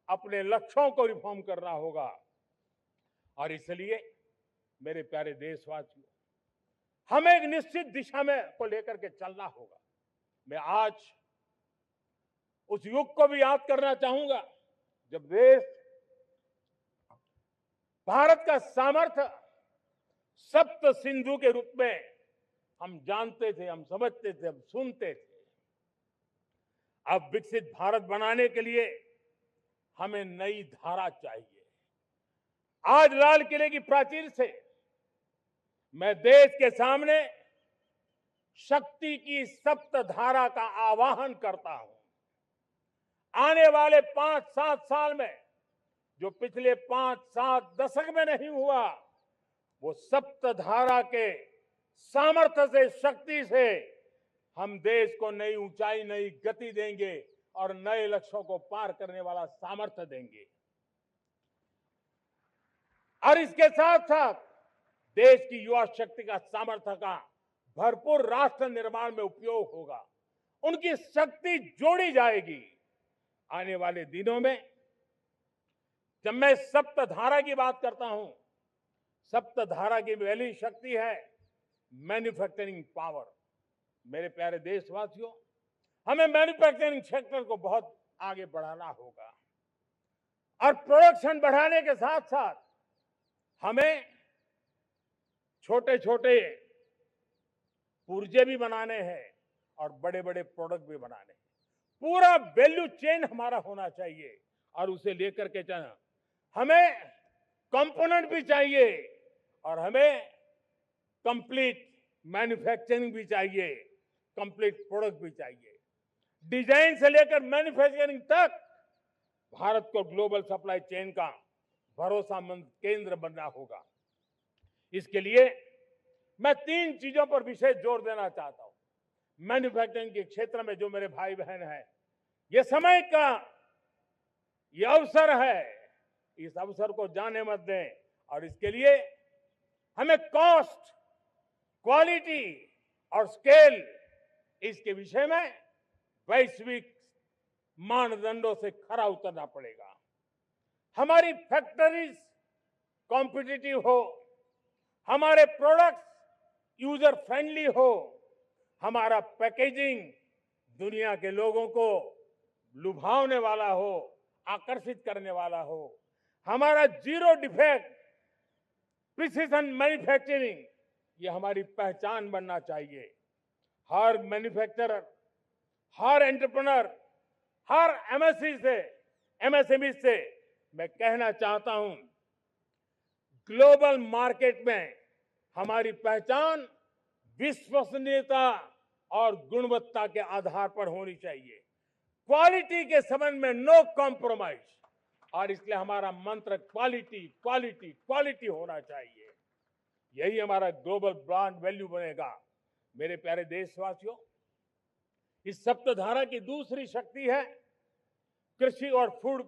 अपने लक्ष्यों को रिफॉर्म करना होगा। और इसलिए मेरे प्यारे देशवासियों, हमें एक निश्चित दिशा में को लेकर के चलना होगा। मैं आज उस युग को भी याद करना चाहूंगा जब देश भारत का सामर्थ्य सप्त सिंधु के रूप में हम जानते थे, हम समझते थे, हम सुनते थे। अब विकसित भारत बनाने के लिए हमें नई धारा चाहिए। आज लाल किले की प्राचीर से मैं देश के सामने शक्ति की सप्त धारा का आवाहन करता हूं। आने वाले 5-7 साल में जो पिछले 5-7 दशक में नहीं हुआ, वो सप्त धारा के सामर्थ्य से, शक्ति से हम देश को नई ऊंचाई, नई गति देंगे और नए लक्ष्यों को पार करने वाला सामर्थ्य देंगे। और इसके साथ साथ देश की युवा शक्ति का सामर्थ्य का भरपूर राष्ट्र निर्माण में उपयोग होगा। उनकी शक्ति जोड़ी जाएगी। आने वाले दिनों में जब मैं सप्तधारा की बात करता हूं, सप्तधारा की पहली शक्ति है मैन्युफैक्चरिंग पावर। मेरे प्यारे देशवासियों, हमें मैन्युफैक्चरिंग सेक्टर को बहुत आगे बढ़ाना होगा और प्रोडक्शन बढ़ाने के साथ साथ हमें छोटे छोटे पुर्जे भी बनाने हैं और बड़े बड़े प्रोडक्ट भी बनाने हैं। पूरा वैल्यू चेन हमारा होना चाहिए और उसे लेकर के चलना। हमें कंपोनेंट भी चाहिए और हमें कंप्लीट मैन्युफैक्चरिंग भी चाहिए, कंप्लीट प्रोडक्ट भी चाहिए। डिजाइन से लेकर मैन्युफैक्चरिंग तक भारत को ग्लोबल सप्लाई चेन का भरोसामंद केंद्र बनना होगा। इसके लिए मैं 3 चीजों पर विशेष जोर देना चाहता हूं। मैन्युफैक्चरिंग के क्षेत्र में जो मेरे भाई बहन हैं, ये समय का ये अवसर है, इस अवसर को जाने मत दें। और इसके लिए हमें कॉस्ट, क्वालिटी और स्केल, इसके विषय में वैश्विक मानदंडों से खरा उतरना पड़ेगा। हमारी फैक्ट्रीज कॉम्पिटिटिव हो, हमारे प्रोडक्ट्स यूजर फ्रेंडली हो, हमारा पैकेजिंग दुनिया के लोगों को लुभावने वाला हो, आकर्षित करने वाला हो, हमारा जीरो डिफेक्ट प्रिसिजन मैन्युफैक्चरिंग, ये हमारी पहचान बनना चाहिए। हर मैन्युफैक्चरर, हर एंटरप्रेन्योर, हर एमएसएमई से मैं कहना चाहता हूं, ग्लोबल मार्केट में हमारी पहचान विश्वसनीयता और गुणवत्ता के आधार पर होनी चाहिए। क्वालिटी के संबंध में नो कॉम्प्रोमाइज। और इसलिए हमारा मंत्र क्वालिटी, क्वालिटी, क्वालिटी होना चाहिए। यही हमारा ग्लोबल ब्रांड वैल्यू बनेगा। मेरे प्यारे देशवासियों, इस सप्तधारा की दूसरी शक्ति है कृषि और फूड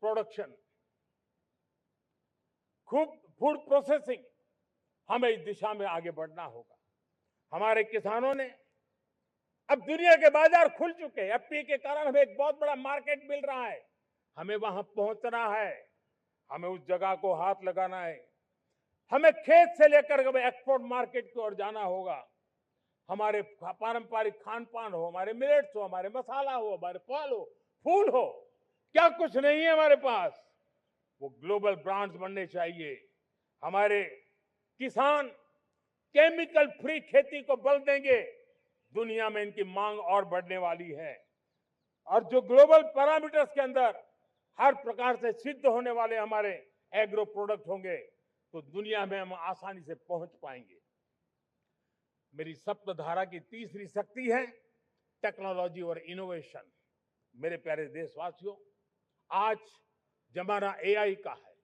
प्रोडक्शन, फूड प्रोसेसिंग। हमें इस दिशा में आगे बढ़ना होगा। हमारे किसानों ने, अब दुनिया के बाजार खुल चुके हैं। एफपीए के कारण हमें एक बहुत बड़ा मार्केट मिल रहा है। हमें वहां पहुंचना है, हमें उस जगह को हाथ लगाना है। हमें खेत से लेकर एक्सपोर्ट मार्केट की ओर जाना होगा। हमारे पारंपरिक खान पान हो, हमारे मिलेट्स हो, हमारे मसाला हो, हमारे फल हो, फूल हो, क्या कुछ नहीं है हमारे पास, वो ग्लोबल ब्रांड्स बनने चाहिए। हमारे किसान केमिकल फ्री खेती को बल देंगे। दुनिया में इनकी मांग और बढ़ने वाली है और जो ग्लोबल पैरामीटर्स के अंदर हर प्रकार से सिद्ध होने वाले हमारे एग्रो प्रोडक्ट होंगे तो दुनिया में हम आसानी से पहुंच पाएंगे। मेरी सप्तधारा की तीसरी शक्ति है टेक्नोलॉजी और इनोवेशन। मेरे प्यारे देशवासियों, आज जमाना एआई का है,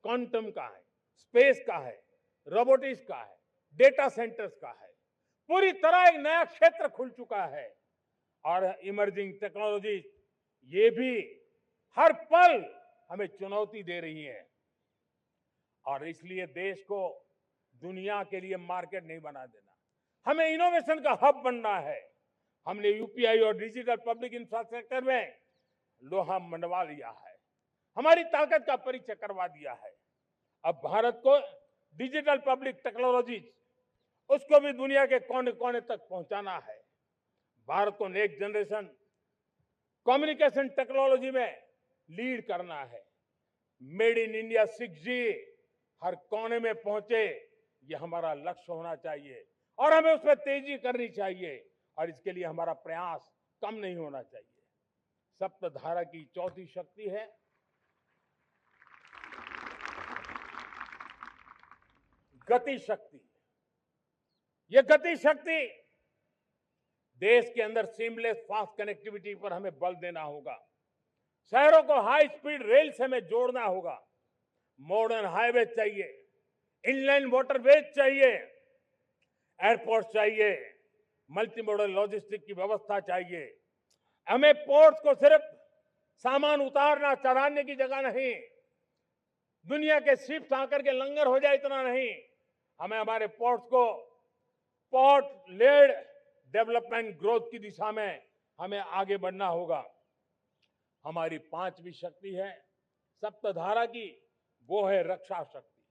क्वांटम का है, स्पेस का है, रोबोटिक्स का है, डेटा सेंटर्स का है। पूरी तरह एक नया क्षेत्र खुल चुका है और इमर्जिंग टेक्नोलॉजी ये भी हर पल हमें चुनौती दे रही है। और इसलिए देश को दुनिया के लिए मार्केट नहीं बना देना, हमें इनोवेशन का हब बनना है। हमने यूपीआई और डिजिटल पब्लिक इंफ्रास्ट्रक्चर में लोहा मनवा लिया है, हमारी ताकत का परिचय करवा दिया है। अब भारत को डिजिटल पब्लिक टेक्नोलॉजी उसको भी दुनिया के कोने कोने तक पहुंचाना है। भारत को नेक्स्ट जनरेशन कम्युनिकेशन टेक्नोलॉजी में लीड करना है। मेड इन इंडिया 6G हर कोने में पहुंचे, ये हमारा लक्ष्य होना चाहिए और हमें उसमें तेजी करनी चाहिए और इसके लिए हमारा प्रयास कम नहीं होना चाहिए। सप्तधारा की चौथी शक्ति है गति शक्ति। ये गति शक्ति देश के अंदर सीमलेस फास्ट कनेक्टिविटी पर हमें बल देना होगा। शहरों को हाई स्पीड रेल से हमें जोड़ना होगा। मॉडर्न हाईवे चाहिए, इनलाइन वाटरवेज चाहिए, एयरपोर्ट चाहिए, मल्टी मॉडल लॉजिस्टिक की व्यवस्था चाहिए। हमें पोर्ट्स को सिर्फ सामान उतारना चढ़ाने की जगह नहीं, दुनिया के शिप्स आकर के लंगर हो जाए इतना नहीं, हमें हमारे पोर्ट्स को पोर्ट लेड डेवलपमेंट ग्रोथ की दिशा में हमें आगे बढ़ना होगा। हमारी पांचवी शक्ति है सप्तधारा की, वो है रक्षा शक्ति।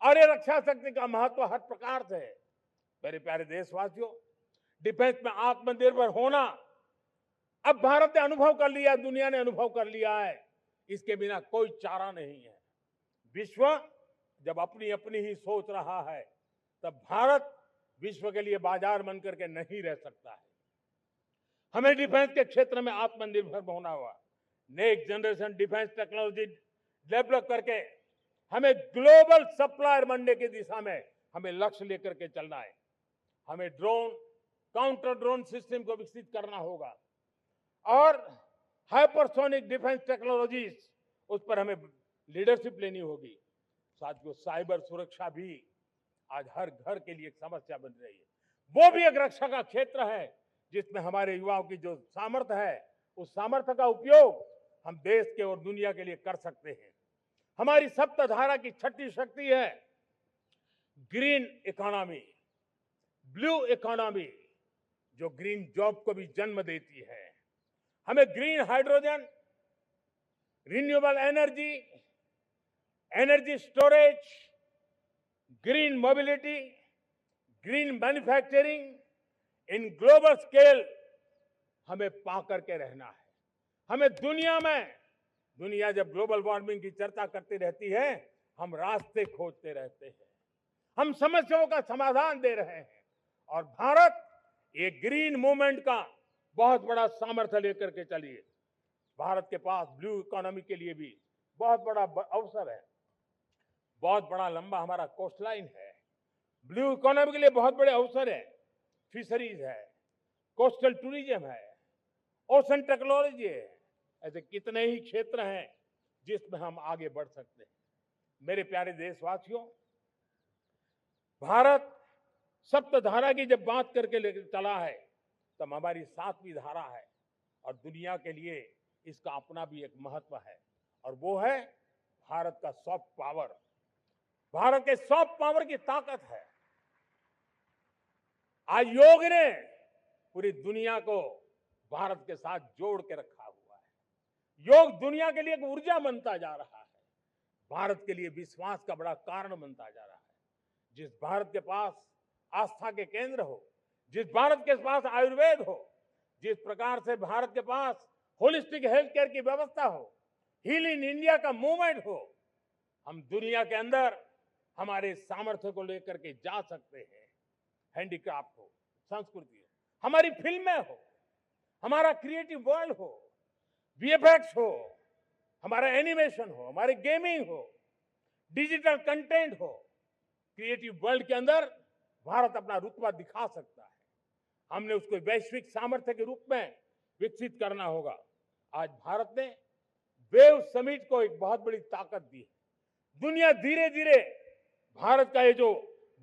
और ये रक्षा शक्ति का महत्व हर प्रकार से है। मेरे प्यारे देशवासियों, डिफेंस में आत्मनिर्भर होना अब भारत ने अनुभव कर लिया, दुनिया ने अनुभव कर लिया है, इसके बिना कोई चारा नहीं है। विश्व जब अपनी अपनी ही सोच रहा है, तब भारत विश्व के लिए बाजार बन करके नहीं रह सकता है। हमें डिफेंस के क्षेत्र में आत्मनिर्भर होना होगा। Next generation defence technology develop करके हमें ग्लोबल सप्लायर बनने की दिशा में हमें लक्ष्य लेकर के चलना है। हमें ड्रोन, काउंटर ड्रोन सिस्टम को विकसित करना होगा और हाइपरसोनिक डिफेंस टेक्नोलॉजीज, उस पर हमें लीडरशिप लेनी होगी। साथियों, साइबर सुरक्षा भी आज हर घर के लिए एक समस्या बन रही है। वो भी एक रक्षा का क्षेत्र है जिसमें हमारे युवाओं की जो सामर्थ्य है, उस सामर्थ्य का उपयोग हम देश के और दुनिया के लिए कर सकते हैं। हमारी सप्तधारा की छठी शक्ति है ग्रीन इकोनॉमी, ब्लू इकोनॉमी, जो ग्रीन जॉब को भी जन्म देती है। हमें green hydrogen, renewable energy, energy storage, green mobility, green manufacturing in global scale हमें पा करके रहना है। हमें दुनिया जब ग्लोबल वार्मिंग की चर्चा करती रहती है, हम रास्ते खोजते रहते हैं, हम समस्याओं का समाधान दे रहे हैं और भारत एक ग्रीन मूवमेंट का बहुत बड़ा सामर्थ्य लेकर के चलिए। भारत के पास ब्लू इकोनॉमी के लिए भी बहुत बड़ा अवसर है। बहुत बड़ा लंबा हमारा कोस्ट लाइन है। ब्लू इकोनॉमी के लिए बहुत बड़े अवसर है। फिशरीज है, कोस्टल टूरिज्म है, ओशन टेक्नोलॉजी है। ऐसे कितने ही क्षेत्र हैं जिसमें हम आगे बढ़ सकते हैं। मेरे प्यारे देशवासियों, भारत सप्तधारा की जब बात करके लेकर चला है, तब हमारी सातवीं धारा है और दुनिया के लिए इसका अपना भी एक महत्व है और वो है भारत का सॉफ्ट पावर। भारत के सॉफ्ट पावर की ताकत है। आज योग ने पूरी दुनिया को भारत के साथ जोड़ के रखा हुआ है। योग दुनिया के लिए एक ऊर्जा बनता जा रहा है, भारत के लिए विश्वास का बड़ा कारण बनता जा रहा है। जिस भारत के पास आस्था के केंद्र हो, जिस भारत के पास आयुर्वेद हो, जिस प्रकार से भारत के पास होलिस्टिक हेल्थ केयर की व्यवस्था हो, हील इन इंडिया का मूवमेंट हो, हम दुनिया के अंदर हमारे सामर्थ्य को लेकर के जा सकते हैं। हैंडीक्राफ्ट हो, संस्कृति हो, हमारी फिल्में हो, हमारा क्रिएटिव वर्ल्ड हो, वीएफएक्स हो, हमारा एनिमेशन हो, हमारी गेमिंग हो, डिजिटल कंटेंट हो, क्रिएटिव वर्ल्ड के अंदर भारत अपना रुतबा दिखा सकता है। हमने उसको वैश्विक सामर्थ्य के रूप में विकसित करना होगा। आज भारत ने वेव समिट को एक बहुत बड़ी ताकत दी है। दुनिया धीरे धीरे भारत का ये जो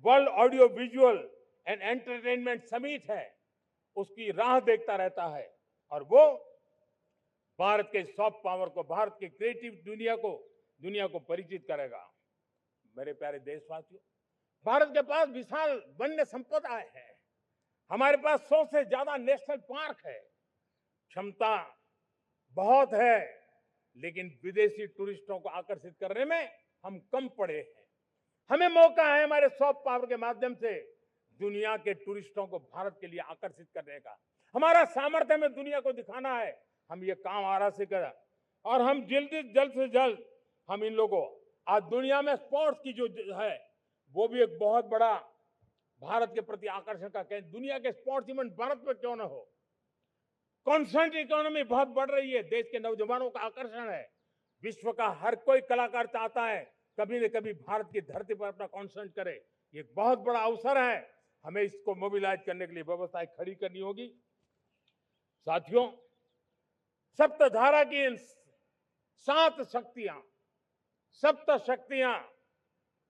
world audio visual and entertainment summit है, उसकी राह देखता रहता है और वो भारत के सॉफ्ट पावर को, भारत के क्रिएटिव दुनिया को परिचित करेगा। मेरे प्यारे देशवासियों, भारत के पास विशाल वन्य संपदा है। हमारे पास 100 से ज्यादा नेशनल पार्क है, क्षमता बहुत है, लेकिन विदेशी टूरिस्टों को आकर्षित करने में हम कम पड़े हैं। हमें मौका है हमारे सॉफ्ट पावर के माध्यम से दुनिया के टूरिस्टों को भारत के लिए आकर्षित करने का। हमारा सामर्थ्य में दुनिया को दिखाना है। हम ये काम आरा से करें और हम जल्द से जल्द हम इन लोगों, आज दुनिया में स्पोर्ट्स की जो है वो भी एक बहुत बड़ा भारत के प्रति आकर्षण का केंद्र। दुनिया के स्पोर्ट्स इवेंट भारत में क्यों ना हो। कॉन्स्टेंट इकोनॉमी बहुत बढ़ रही है, देश के नौजवानों का आकर्षण है। विश्व का हर कोई कलाकार चाहता है कभी न कभी भारत की धरती पर अपना कॉन्सर्ट करे। ये बहुत बड़ा अवसर है, हमें इसको मोबिलाइज करने के लिए व्यवस्थाएं खड़ी करनी होगी। साथियों, सप्तधारा की इन 7 शक्तियां, सप्त शक्तियां,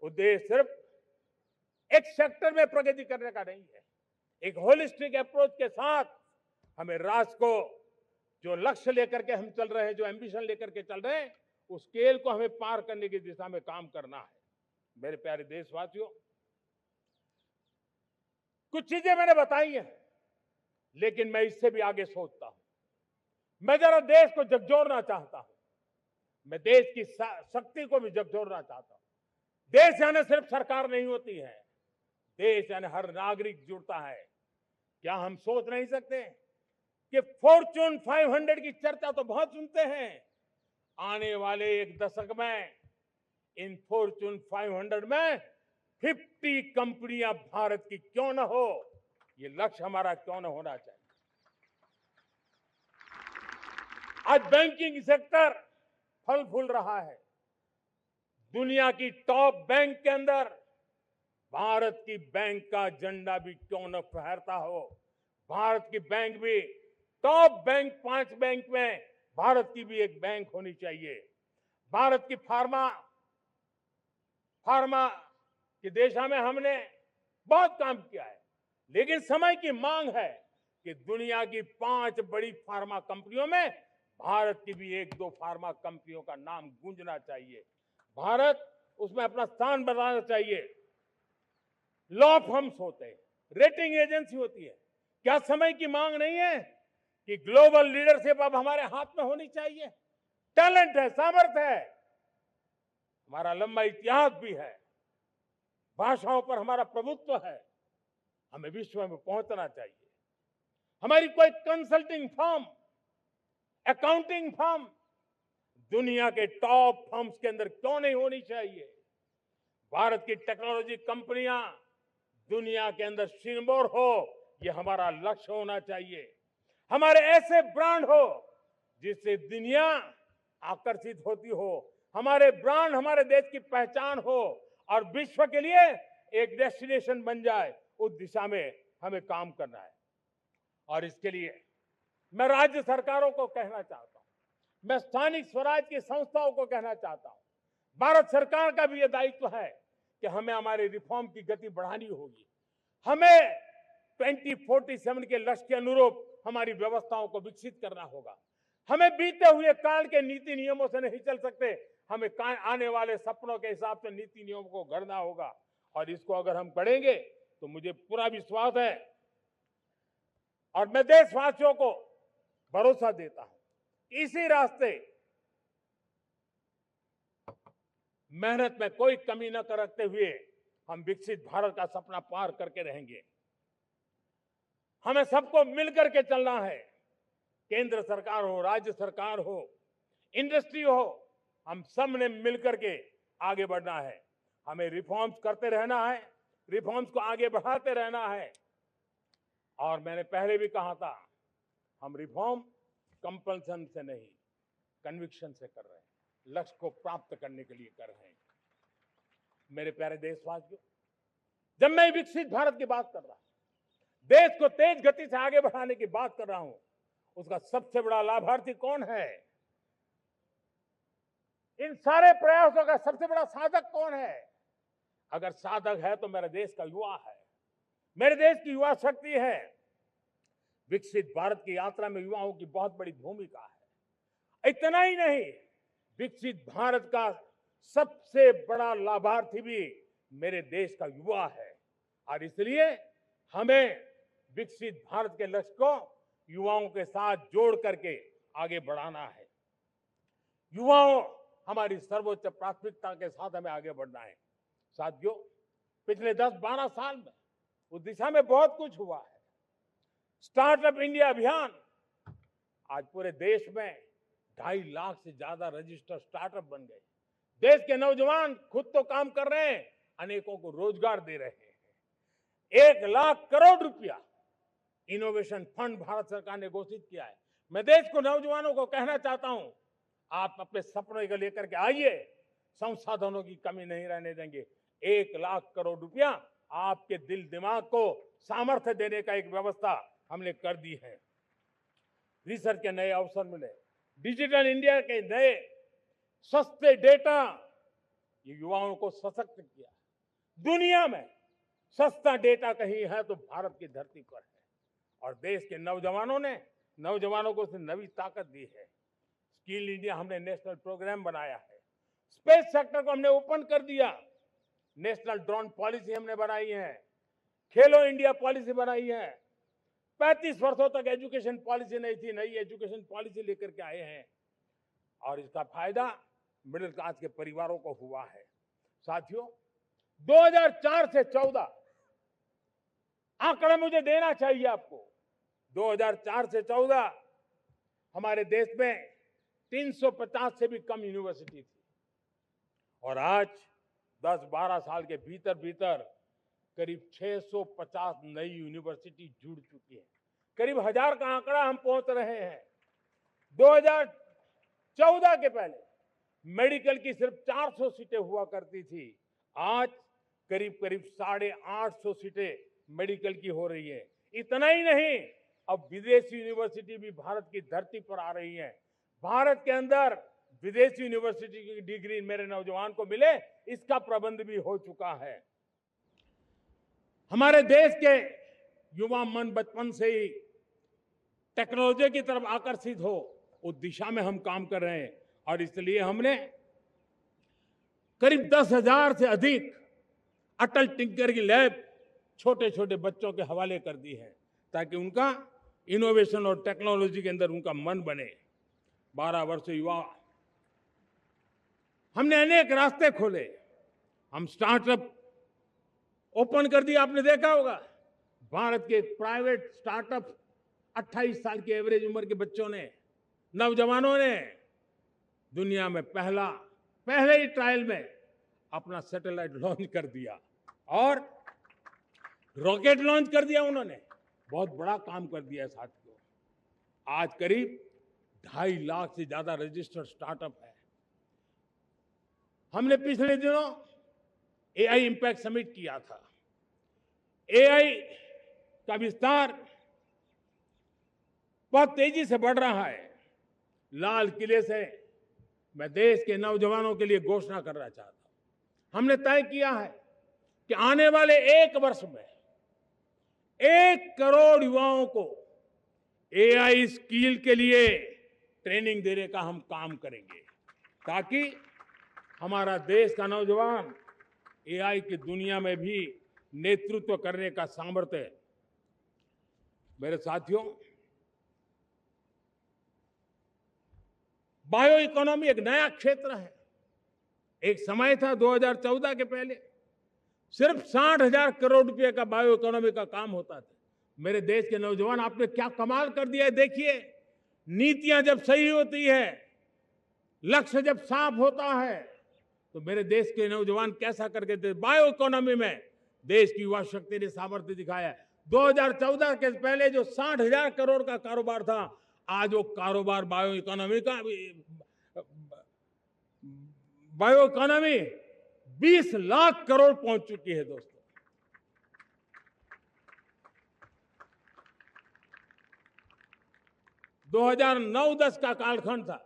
उद्देश्य सिर्फ एक सेक्टर में प्रगति करने का नहीं है। एक होलिस्टिक अप्रोच के साथ हमें राष्ट्र को जो लक्ष्य लेकर के हम चल रहे हैं, जो एम्बिशन लेकर के चल रहे हैं, उस स्केल को हमें पार करने की दिशा में काम करना है। मेरे प्यारे देशवासियों, कुछ चीजें मैंने बताई हैं, लेकिन मैं इससे भी आगे सोचता हूं। मैं जरा देश को झकझोरना चाहता हूं। मैं देश की शक्ति को भी झकझोरना चाहता हूं। देश यानी सिर्फ सरकार नहीं होती है, देश यानी हर नागरिक जुड़ता है। क्या हम सोच नहीं सकते कि फॉर्च्यून 500 की चर्चा तो बहुत सुनते हैं, आने वाले एक दशक में इन फॉर्च्यून 500 में 50 कंपनियां भारत की क्यों न हो, ये लक्ष्य हमारा क्यों न होना चाहिए। आज बैंकिंग सेक्टर फल फूल रहा है। दुनिया की टॉप बैंक के अंदर भारत की बैंक का झंडा भी क्यों न फहरता हो। भारत की बैंक भी टॉप बैंक 5 बैंक में भारत की भी एक बैंक होनी चाहिए। भारत की फार्मा की दिशा में हमने बहुत काम किया है, लेकिन समय की मांग है कि दुनिया की 5 बड़ी फार्मा कंपनियों में भारत की भी 1-2 फार्मा कंपनियों का नाम गूंजना चाहिए। भारत उसमें अपना स्थान बनाना चाहिए। लॉ फर्म्स होते हैं, रेटिंग एजेंसी होती है। क्या समय की मांग नहीं है कि ग्लोबल लीडरशिप अब हमारे हाथ में होनी चाहिए। टैलेंट है, सामर्थ्य है, हमारा लंबा इतिहास भी है, भाषाओं पर हमारा प्रभुत्व है। हमें विश्व में पहुंचना चाहिए। हमारी कोई कंसल्टिंग फर्म, अकाउंटिंग फर्म दुनिया के टॉप फर्म्स के अंदर क्यों नहीं होनी चाहिए। भारत की टेक्नोलॉजी कंपनियां दुनिया के अंदर सिरमौर हो, यह हमारा लक्ष्य होना चाहिए। हमारे ऐसे ब्रांड हो जिससे दुनिया आकर्षित होती हो, हमारे ब्रांड हमारे देश की पहचान हो और विश्व के लिए एक डेस्टिनेशन बन जाए। उस दिशा में हमें काम करना है। और इसके लिए मैं राज्य सरकारों को कहना चाहता हूं, मैं स्थानिक स्वराज की संस्थाओं को कहना चाहता हूं, भारत सरकार का भी यह दायित्व है कि हमें हमारे रिफॉर्म की गति बढ़ानी होगी। हमें 2047 के लक्ष्य के अनुरूप हमारी व्यवस्थाओं को विकसित करना होगा। हमें बीते हुए काल के नीति नियमों से नहीं चल सकते, हमें आने वाले सपनों के हिसाब से नीति नियमों को गढ़ना होगा। और इसको अगर हम करेंगे तो मुझे पूरा विश्वास है और मैं देशवासियों को भरोसा देता हूं, इसी रास्ते मेहनत में कोई कमी न करते हुए हम विकसित भारत का सपना पार करके रहेंगे। हमें सबको मिलकर के चलना है। केंद्र सरकार हो, राज्य सरकार हो, इंडस्ट्री हो, हम सब ने मिलकर के आगे बढ़ना है। हमें रिफॉर्म्स करते रहना है, रिफॉर्म्स को आगे बढ़ाते रहना है। और मैंने पहले भी कहा था, हम रिफॉर्म कंपल्सन से नहीं, कन्विक्शन से कर रहे हैं, लक्ष्य को प्राप्त करने के लिए कर रहे हैं। मेरे प्यारे देशवासियों, जब मैं विकसित भारत की बात कर रहा हूं, देश को तेज गति से आगे बढ़ाने की बात कर रहा हूं, उसका सबसे बड़ा लाभार्थी कौन है? इन सारे प्रयासों का सबसे बड़ा साधक कौन है? अगर साधक है तो मेरे देश का युवा है, मेरे देश की युवा शक्ति है। विकसित भारत की यात्रा में युवाओं की बहुत बड़ी भूमिका है। इतना ही नहीं, विकसित भारत का सबसे बड़ा लाभार्थी भी मेरे देश का युवा है। और इसलिए हमें विकसित भारत के लक्ष्य को युवाओं के साथ जोड़ करके आगे बढ़ाना है। युवाओं हमारी सर्वोच्च प्राथमिकता के साथ हमें आगे बढ़ना है। साथियों, पिछले 10-12 साल में उस दिशा में बहुत कुछ हुआ है। स्टार्टअप इंडिया अभियान, आज पूरे देश में 2.5 लाख से ज्यादा रजिस्टर्ड स्टार्टअप बन गए। देश के नौजवान खुद तो काम कर रहे हैं, अनेकों को रोजगार दे रहे हैं। 1 लाख करोड़ रुपया इनोवेशन फंड भारत सरकार ने घोषित किया है। मैं देश को, नौजवानों को कहना चाहता हूं, आप अपने सपनों को लेकर के आइए, संसाधनों की कमी नहीं रहने देंगे। 1 लाख करोड़ रुपया आपके दिल दिमाग को सामर्थ्य देने का एक व्यवस्था हमने कर दी है। रिसर्च के नए अवसर मिले, डिजिटल इंडिया के नए सस्ते डेटा, ये युवाओं को सशक्त किया। दुनिया में सस्ता डेटा कहीं है तो भारत की धरती पर है, और देश के नौजवानों को नई ताकत दी है। स्किल इंडिया हमने नेशनल प्रोग्राम बनाया है। स्पेस सेक्टर को हमने ओपन कर दिया। नेशनल ड्रोन पॉलिसी हमने बनाई है। खेलो इंडिया पॉलिसी बनाई है। 35 वर्षों तक एजुकेशन पॉलिसी नहीं थी, नई एजुकेशन पॉलिसी लेकर के आए हैं, और इसका फायदा मिडिल क्लास के परिवारों को हुआ है। साथियों, 2004 से 14 आंकड़ा मुझे देना चाहिए आपको। 2004 से 14 हमारे देश में 350 से भी कम यूनिवर्सिटी थी, और आज 10-12 साल के भीतर भीतर करीब 650 नई यूनिवर्सिटी जुड़ चुकी है। करीब 1000 का आंकड़ा हम पहुंच रहे हैं। 2014 के पहले मेडिकल की सिर्फ 400 सीटें हुआ करती थी, आज करीब 850 सीटें मेडिकल की हो रही है। इतना ही नहीं, अब विदेशी यूनिवर्सिटी भी भारत की धरती पर आ रही है। भारत के अंदर विदेशी यूनिवर्सिटी की डिग्री मेरे नौजवान को मिले, इसका प्रबंध भी हो चुका है। हमारे देश के युवा मन बचपन से ही टेक्नोलॉजी की तरफ आकर्षित हो, उस दिशा में हम काम कर रहे हैं, और इसलिए हमने करीब 10,000 से अधिक अटल टिंकरिंग लैब छोटे छोटे बच्चों के हवाले कर दी है, ताकि उनका इनोवेशन और टेक्नोलॉजी के अंदर उनका मन बने। 12 वर्ष युवा, हमने अनेक रास्ते खोले। हम स्टार्टअप ओपन कर दिया। आपने देखा होगा, भारत के प्राइवेट स्टार्टअप 28 साल की एवरेज उम्र के बच्चों ने, नौजवानों ने दुनिया में पहले ही ट्रायल में अपना सैटेलाइट लॉन्च कर दिया और रॉकेट लॉन्च कर दिया। उन्होंने बहुत बड़ा काम कर दिया है साथियों। आज करीब 2.5 लाख से ज्यादा रजिस्टर्ड स्टार्टअप है। हमने पिछले दिनों एआई इंपैक्ट समिट किया था। एआई का विस्तार बहुत तेजी से बढ़ रहा है। लाल किले से मैं देश के नौजवानों के लिए घोषणा करना चाहता हूं। हमने तय किया है कि आने वाले 1 वर्ष में 1 करोड़ युवाओं को एआई स्किल के लिए ट्रेनिंग देने का हम काम करेंगे, ताकि हमारा देश का नौजवान एआई की दुनिया में भी नेतृत्व करने का सामर्थ्य। मेरे साथियों, बायो इकोनॉमी एक नया क्षेत्र है। एक समय था 2014 के पहले सिर्फ 60,000 करोड़ रुपए का बायो इकोनॉमी का काम होता था। मेरे देश के नौजवान, आपने क्या कमाल कर दिया है। देखिए, नीतियां जब सही होती है, लक्ष्य जब साफ होता है, तो मेरे देश के नौजवान कैसा करके थे। बायो इकोनॉमी में देश की युवा शक्ति ने सामर्थ्य दिखाया है। 2014 के पहले जो 60,000 करोड़ का कारोबार था, आज वो कारोबार बायो इकोनॉमी 20 लाख करोड़ पहुंच चुकी है। दोस्तों, दो 2009-10 का कालखंड था,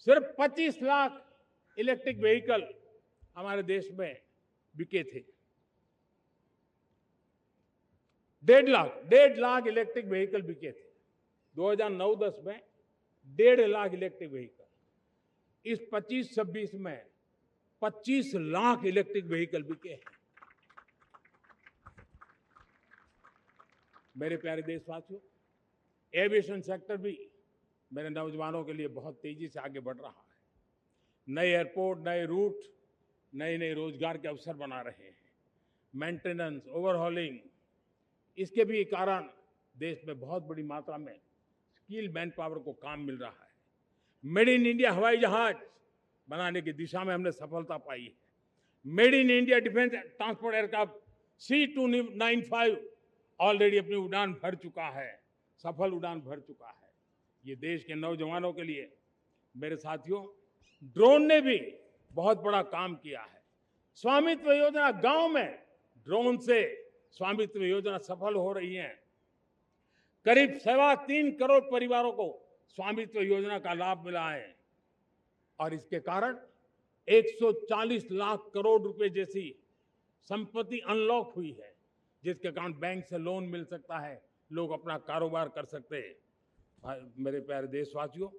सिर्फ 25 लाख इलेक्ट्रिक व्हीकल हमारे देश में बिके थे। 1.5 लाख इलेक्ट्रिक व्हीकल बिके थे 2009-10 में। 1.5 लाख इलेक्ट्रिक व्हीकल। इस 25-26 में 25 लाख इलेक्ट्रिक व्हीकल बिके हैं। मेरे प्यारे देशवासियों, एविएशन सेक्टर भी मेरे नौजवानों के लिए बहुत तेजी से आगे बढ़ रहा है। नए एयरपोर्ट, नए रूट, नए नए रोजगार के अवसर बना रहे हैं। मेंटेनेंस, ओवरहॉलिंग, इसके भी कारण देश में बहुत बड़ी मात्रा में स्किल मैन पावर को काम मिल रहा है। मेड इन इंडिया हवाई जहाज बनाने की दिशा में हमने सफलता पाई है। Made in India defence transport aircraft C295 already अपनी उड़ान भर चुका है, सफल उड़ान भर चुका है। ये देश के नौजवानों के लिए, मेरे साथियों, ड्रोन ने भी बहुत बड़ा काम किया है। स्वामित्व योजना, गांव में ड्रोन से स्वामित्व योजना सफल हो रही है। करीब 3.25 करोड़ परिवारों को स्वामित्व योजना का लाभ मिला है और इसके कारण 140 लाख करोड़ रुपए जैसी संपत्ति अनलॉक हुई है, जिसके कारण बैंक से लोन मिल सकता है, लोग अपना कारोबार कर सकते हैं। मेरे प्यारे देशवासियों,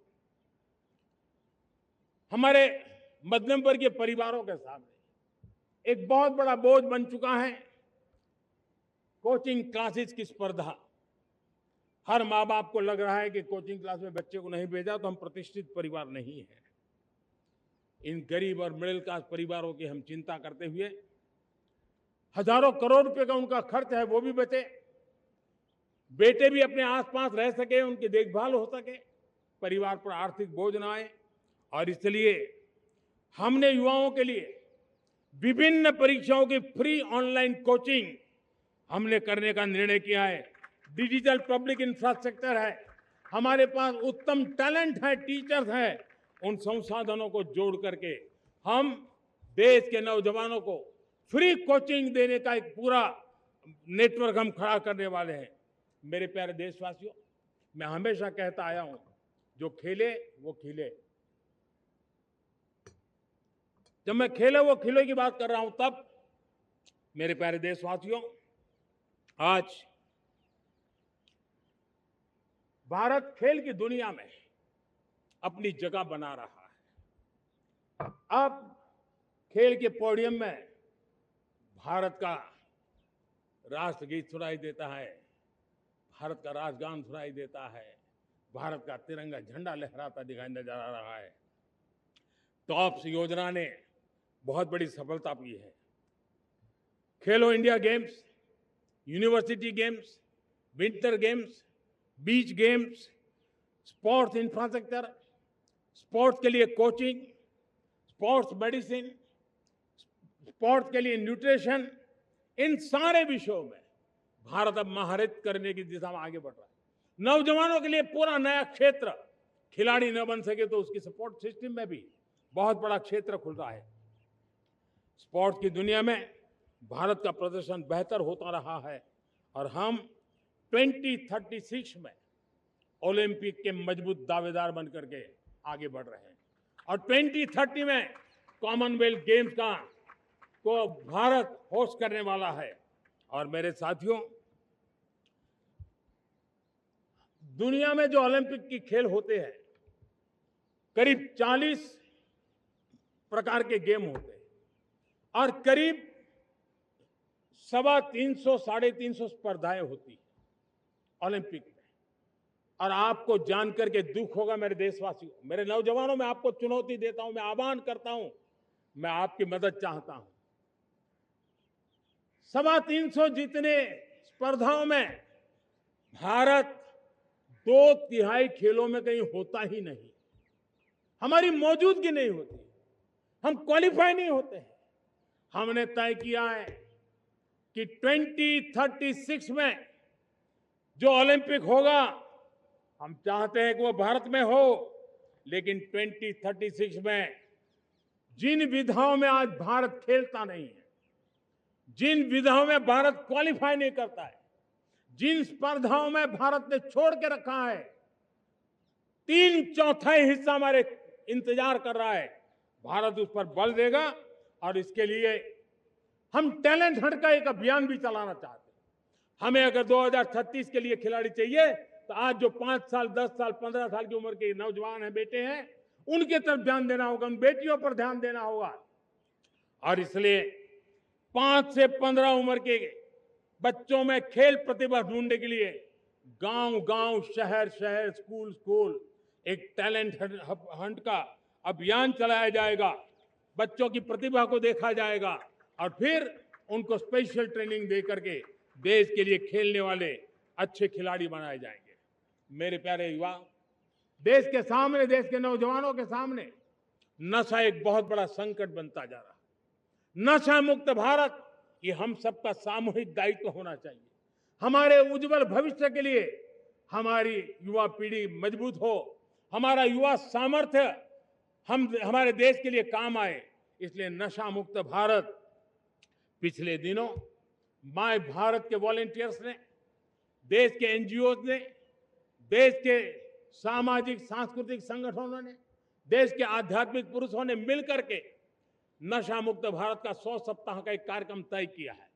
हमारे मध्यम वर्गीय परिवारों के सामने एक बहुत बड़ा बोझ बन चुका है कोचिंग क्लासेस की स्पर्धा। हर माँ बाप को लग रहा है कि कोचिंग क्लास में बच्चे को नहीं भेजा तो हम प्रतिष्ठित परिवार नहीं है। इन गरीब और मिडिल क्लास परिवारों की हम चिंता करते हुए हजारों करोड़ रुपए का उनका खर्च है वो भी बचे, बेटे भी अपने आसपास रह सके, उनकी देखभाल हो सके, परिवार पर आर्थिक बोझ न आए। और इसलिए हमने युवाओं के लिए विभिन्न परीक्षाओं की फ्री ऑनलाइन कोचिंग हमने करने का निर्णय किया है। डिजिटल पब्लिक इंफ्रास्ट्रक्चर है, हमारे पास उत्तम टैलेंट है, टीचर्स हैं, उन संसाधनों को जोड़ करके हम देश के नौजवानों को फ्री कोचिंग देने का एक पूरा नेटवर्क हम खड़ा करने वाले हैं। मेरे प्यारे देशवासियों, मैं हमेशा कहता आया हूं, जो खेले वो खिले। जब मैं खेले वो खिले की बात कर रहा हूं, तब मेरे प्यारे देशवासियों, आज भारत खेल की दुनिया में अपनी जगह बना रहा है। अब खेल के पोडियम में भारत का राष्ट्रगीत सुनाई देता है, भारत का राष्ट्रगान सुनाई देता है, भारत का तिरंगा झंडा लहराता दिखाई नजर आ रहा है। टॉप्स योजना ने बहुत बड़ी सफलता पाई है। खेलो India games, university games, winter games, beach games, sports infrastructure, sports के लिए कोचिंग, स्पोर्ट्स मेडिसिन, स्पोर्ट्स के लिए न्यूट्रिशन, इन सारे विषयों में भारत अब महारत करने की दिशा में आगे बढ़ रहा है। नौजवानों के लिए पूरा नया क्षेत्र, खिलाड़ी न बन सके तो उसकी सपोर्ट सिस्टम में भी बहुत बड़ा क्षेत्र खुल रहा है। स्पोर्ट्स की दुनिया में भारत का प्रदर्शन बेहतर होता रहा है और हम 2036 में ओलंपिक के मजबूत दावेदार बनकर के आगे बढ़ रहे हैं और 2030 में कॉमनवेल्थ गेम्स को भारत होस्ट करने वाला है। और मेरे साथियों, दुनिया में जो ओलंपिक की खेल होते हैं, करीब 40 प्रकार के गेम होते हैं और करीब 350 साढ़े 350 स्पर्धाएं होती हैं ओलंपिक में। और आपको जानकर के दुख होगा मेरे देशवासियों, मेरे नौजवानों, मैं आपको चुनौती देता हूं, मैं आह्वान करता हूं, मैं आपकी मदद चाहता हूं। 350 जितने स्पर्धाओं में भारत 2/3 खेलों में कहीं होता ही नहीं, हमारी मौजूदगी नहीं होती, हम क्वालिफाई नहीं होते हैं। हमने तय किया है कि 2036 में जो ओलंपिक होगा, हम चाहते हैं कि वो भारत में हो, लेकिन 2036 में जिन विधाओं में आज भारत खेलता नहीं है, जिन विधाओं में भारत क्वालिफाई नहीं करता है, जिन स्पर्धाओं में भारत ने छोड़ के रखा है, 3/4 हिस्सा हमारे इंतजार कर रहा है। भारत उस पर बल देगा और इसके लिए हम टैलेंट हंट का एक अभियान भी चलाना चाहते हैं। हमें अगर 2036 के लिए खिलाड़ी चाहिए तो आज जो 5 साल, 10 साल, 15 साल की उम्र के नौजवान हैं, बेटे हैं, उनके तरफ ध्यान देना होगा, उन बेटियों पर ध्यान देना होगा। और इसलिए 5 से 15 उम्र के बच्चों में खेल प्रतिभा ढूंढने के लिए गांव गांव, शहर शहर, स्कूल स्कूल एक टैलेंट हंट का अभियान चलाया जाएगा। बच्चों की प्रतिभा को देखा जाएगा और फिर उनको स्पेशल ट्रेनिंग दे करके देश के लिए खेलने वाले अच्छे खिलाड़ी बनाए जाएंगे। मेरे प्यारे युवा, देश के सामने, देश के नौजवानों के सामने नशा एक बहुत बड़ा संकट बनता जा रहा है। नशा मुक्त भारत ये हम सबका सामूहिक दायित्व होना चाहिए। हमारे उज्जवल भविष्य के लिए हमारी युवा पीढ़ी मजबूत हो, हमारा युवा सामर्थ्य हमारे देश के लिए काम आए, इसलिए नशा मुक्त भारत। पिछले दिनों माय भारत के वॉलंटियर्स ने, देश के एनजीओ ने, देश के सामाजिक सांस्कृतिक संगठनों ने, देश के आध्यात्मिक पुरुषों ने मिलकर के नशा मुक्त भारत का 100 सप्ताह का एक कार्यक्रम तय किया है।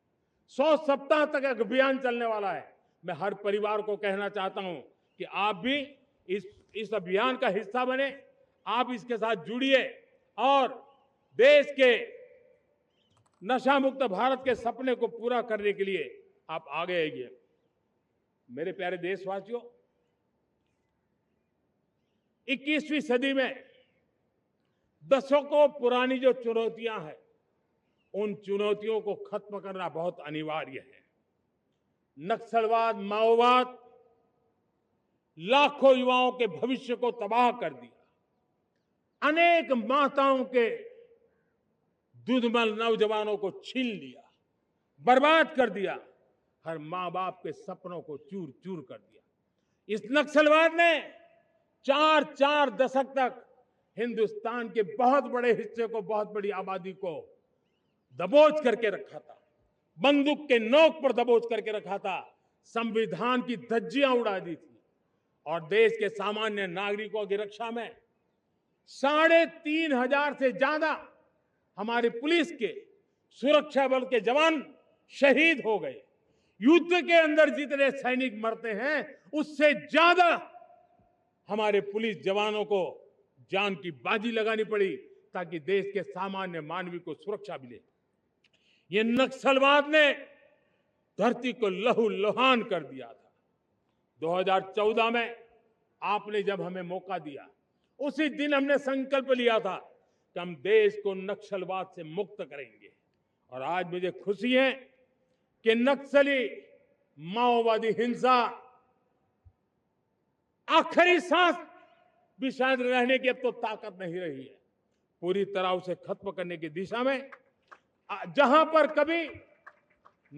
100 सप्ताह तक एक अभियान चलने वाला है। मैं हर परिवार को कहना चाहता हूं कि आप भी इस अभियान का हिस्सा बने, आप इसके साथ जुड़िए और देश के नशा मुक्त भारत के सपने को पूरा करने के लिए आप आगे आइए। मेरे प्यारे देशवासियों, 21वीं सदी में दशकों पुरानी जो चुनौतियां हैं, उन चुनौतियों को खत्म करना बहुत अनिवार्य है। नक्सलवाद, माओवाद लाखों युवाओं के भविष्य को तबाह कर दिया, अनेक माताओं के दूधमल नौजवानों को छीन लिया, बर्बाद कर दिया, हर मां बाप के सपनों को चूर चूर कर दिया। इस नक्सलवाद ने 4 दशक तक हिंदुस्तान के बहुत बड़े हिस्से को, बहुत बड़ी आबादी को दबोच करके रखा था, बंदूक के नोक पर दबोच करके रखा था, संविधान की धज्जियां उड़ा दी थी और देश के सामान्य नागरिकों की रक्षा में 3,500 से ज्यादा हमारे पुलिस के, सुरक्षा बल के जवान शहीद हो गए। युद्ध के अंदर जितने सैनिक मरते हैं, उससे ज्यादा हमारे पुलिस जवानों को जान की बाजी लगानी पड़ी ताकि देश के सामान्य मानवी को सुरक्षा मिले। ये नक्सलवाद ने धरती को लहूलुहान कर दिया था। 2014 में आपने जब हमें मौका दिया, उसी दिन हमने संकल्प लिया था कि हम देश को नक्सलवाद से मुक्त करेंगे। और आज मुझे खुशी है कि नक्सली माओवादी हिंसा आखिरी सांस भी शायद रहने की अब तो ताकत नहीं रही है। पूरी तरह उसे खत्म करने की दिशा में जहां पर कभी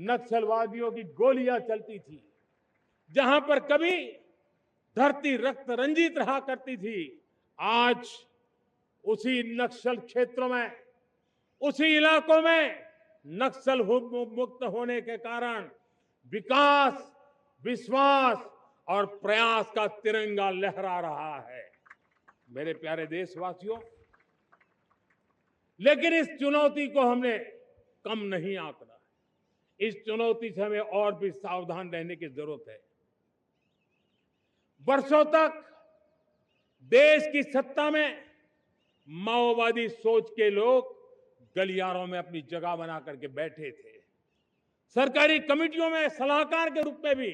नक्सलवादियों की गोलियां चलती थी, जहां पर कभी धरती रक्त रंजित रहा करती थी, आज उसी नक्सल क्षेत्रों में, उसी इलाकों में नक्सल मुक्त होने के कारण विकास, विश्वास और प्रयास का तिरंगा लहरा रहा है। मेरे प्यारे देशवासियों, लेकिन इस चुनौती को हमने कम नहीं आंकना है। इस चुनौती से हमें और भी सावधान रहने की जरूरत है। वर्षों तक देश की सत्ता में माओवादी सोच के लोग गलियारों में अपनी जगह बना करके बैठे थे। सरकारी कमेटियों में सलाहकार के रूप में भी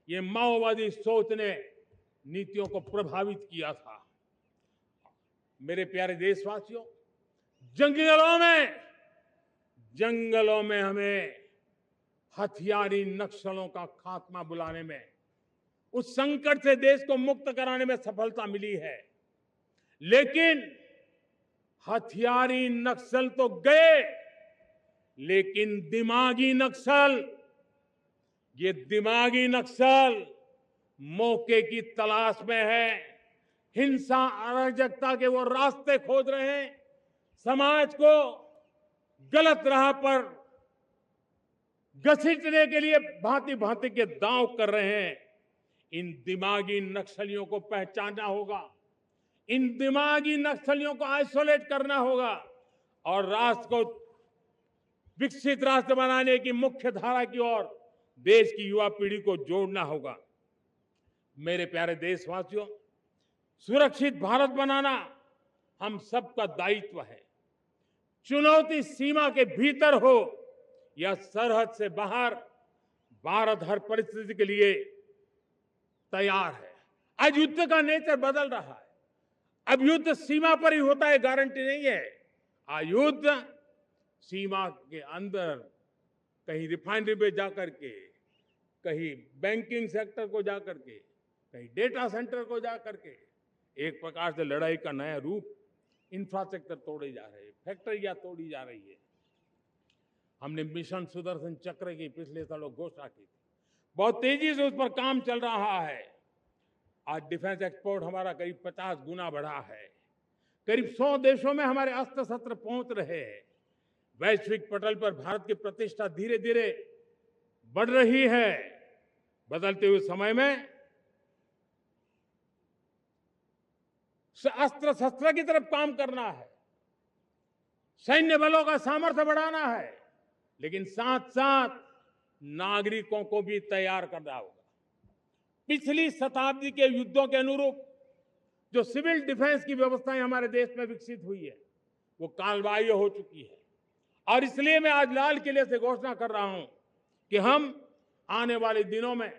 ये माओवादी सोच ने नीतियों को प्रभावित किया था। मेरे प्यारे देशवासियों, जंगलों में हमें हथियारी नक्सलों का खात्मा बुलाने में, उस संकट से देश को मुक्त कराने में सफलता मिली है। लेकिन हथियारी नक्सल तो गए, लेकिन दिमागी नक्सल, ये दिमागी नक्सल मौके की तलाश में है, हिंसा, अराजकता के वो रास्ते खोज रहे हैं, समाज को गलत राह पर घसीटने के लिए भांति भांति के दांव कर रहे हैं। इन दिमागी नक्सलियों को पहचानना होगा, इन दिमागी नक्सलियों को आइसोलेट करना होगा और राष्ट्र को विकसित राष्ट्र बनाने की मुख्य धारा की ओर देश की युवा पीढ़ी को जोड़ना होगा। मेरे प्यारे देशवासियों, सुरक्षित भारत बनाना हम सबका दायित्व है। चुनौती सीमा के भीतर हो या सरहद से बाहर, भारत हर परिस्थिति के लिए तैयार है। आज युद्ध का नेचर बदल रहा है। अब युद्ध सीमा पर ही होता है, गारंटी नहीं है। आज युद्ध सीमा के अंदर, कहीं रिफाइनरी में जाकर के, कहीं बैंकिंग सेक्टर को जाकर के, कहीं डेटा सेंटर को जाकर के, एक प्रकार से लड़ाई का नया रूप, इंफ्रास्ट्रक्चर तोड़े जा रहे हैं, फैक्ट्रियां तोड़ी जा रही है। हमने मिशन सुदर्शन चक्र की पिछले सालों घोषणा की थी, बहुत तेजी से उस पर काम चल रहा है। आज डिफेंस एक्सपोर्ट हमारा करीब 50 गुना बढ़ा है। करीब 100 देशों में हमारे अस्त्र शस्त्र पहुंच रहे हैं। वैश्विक पटल पर भारत की प्रतिष्ठा धीरे धीरे बढ़ रही है। बदलते हुए समय में अस्त्र शस्त्र की तरफ काम करना है, सैन्य बलों का सामर्थ्य बढ़ाना है, लेकिन साथ साथ नागरिकों को भी तैयार करना होगा। पिछली शताब्दी के युद्धों के अनुरूप जो सिविल डिफेंस की व्यवस्थाएं हमारे देश में विकसित हुई है, वो कालबाह्य हो चुकी है। और इसलिए मैं आज लाल किले से घोषणा कर रहा हूं कि हम आने वाले दिनों में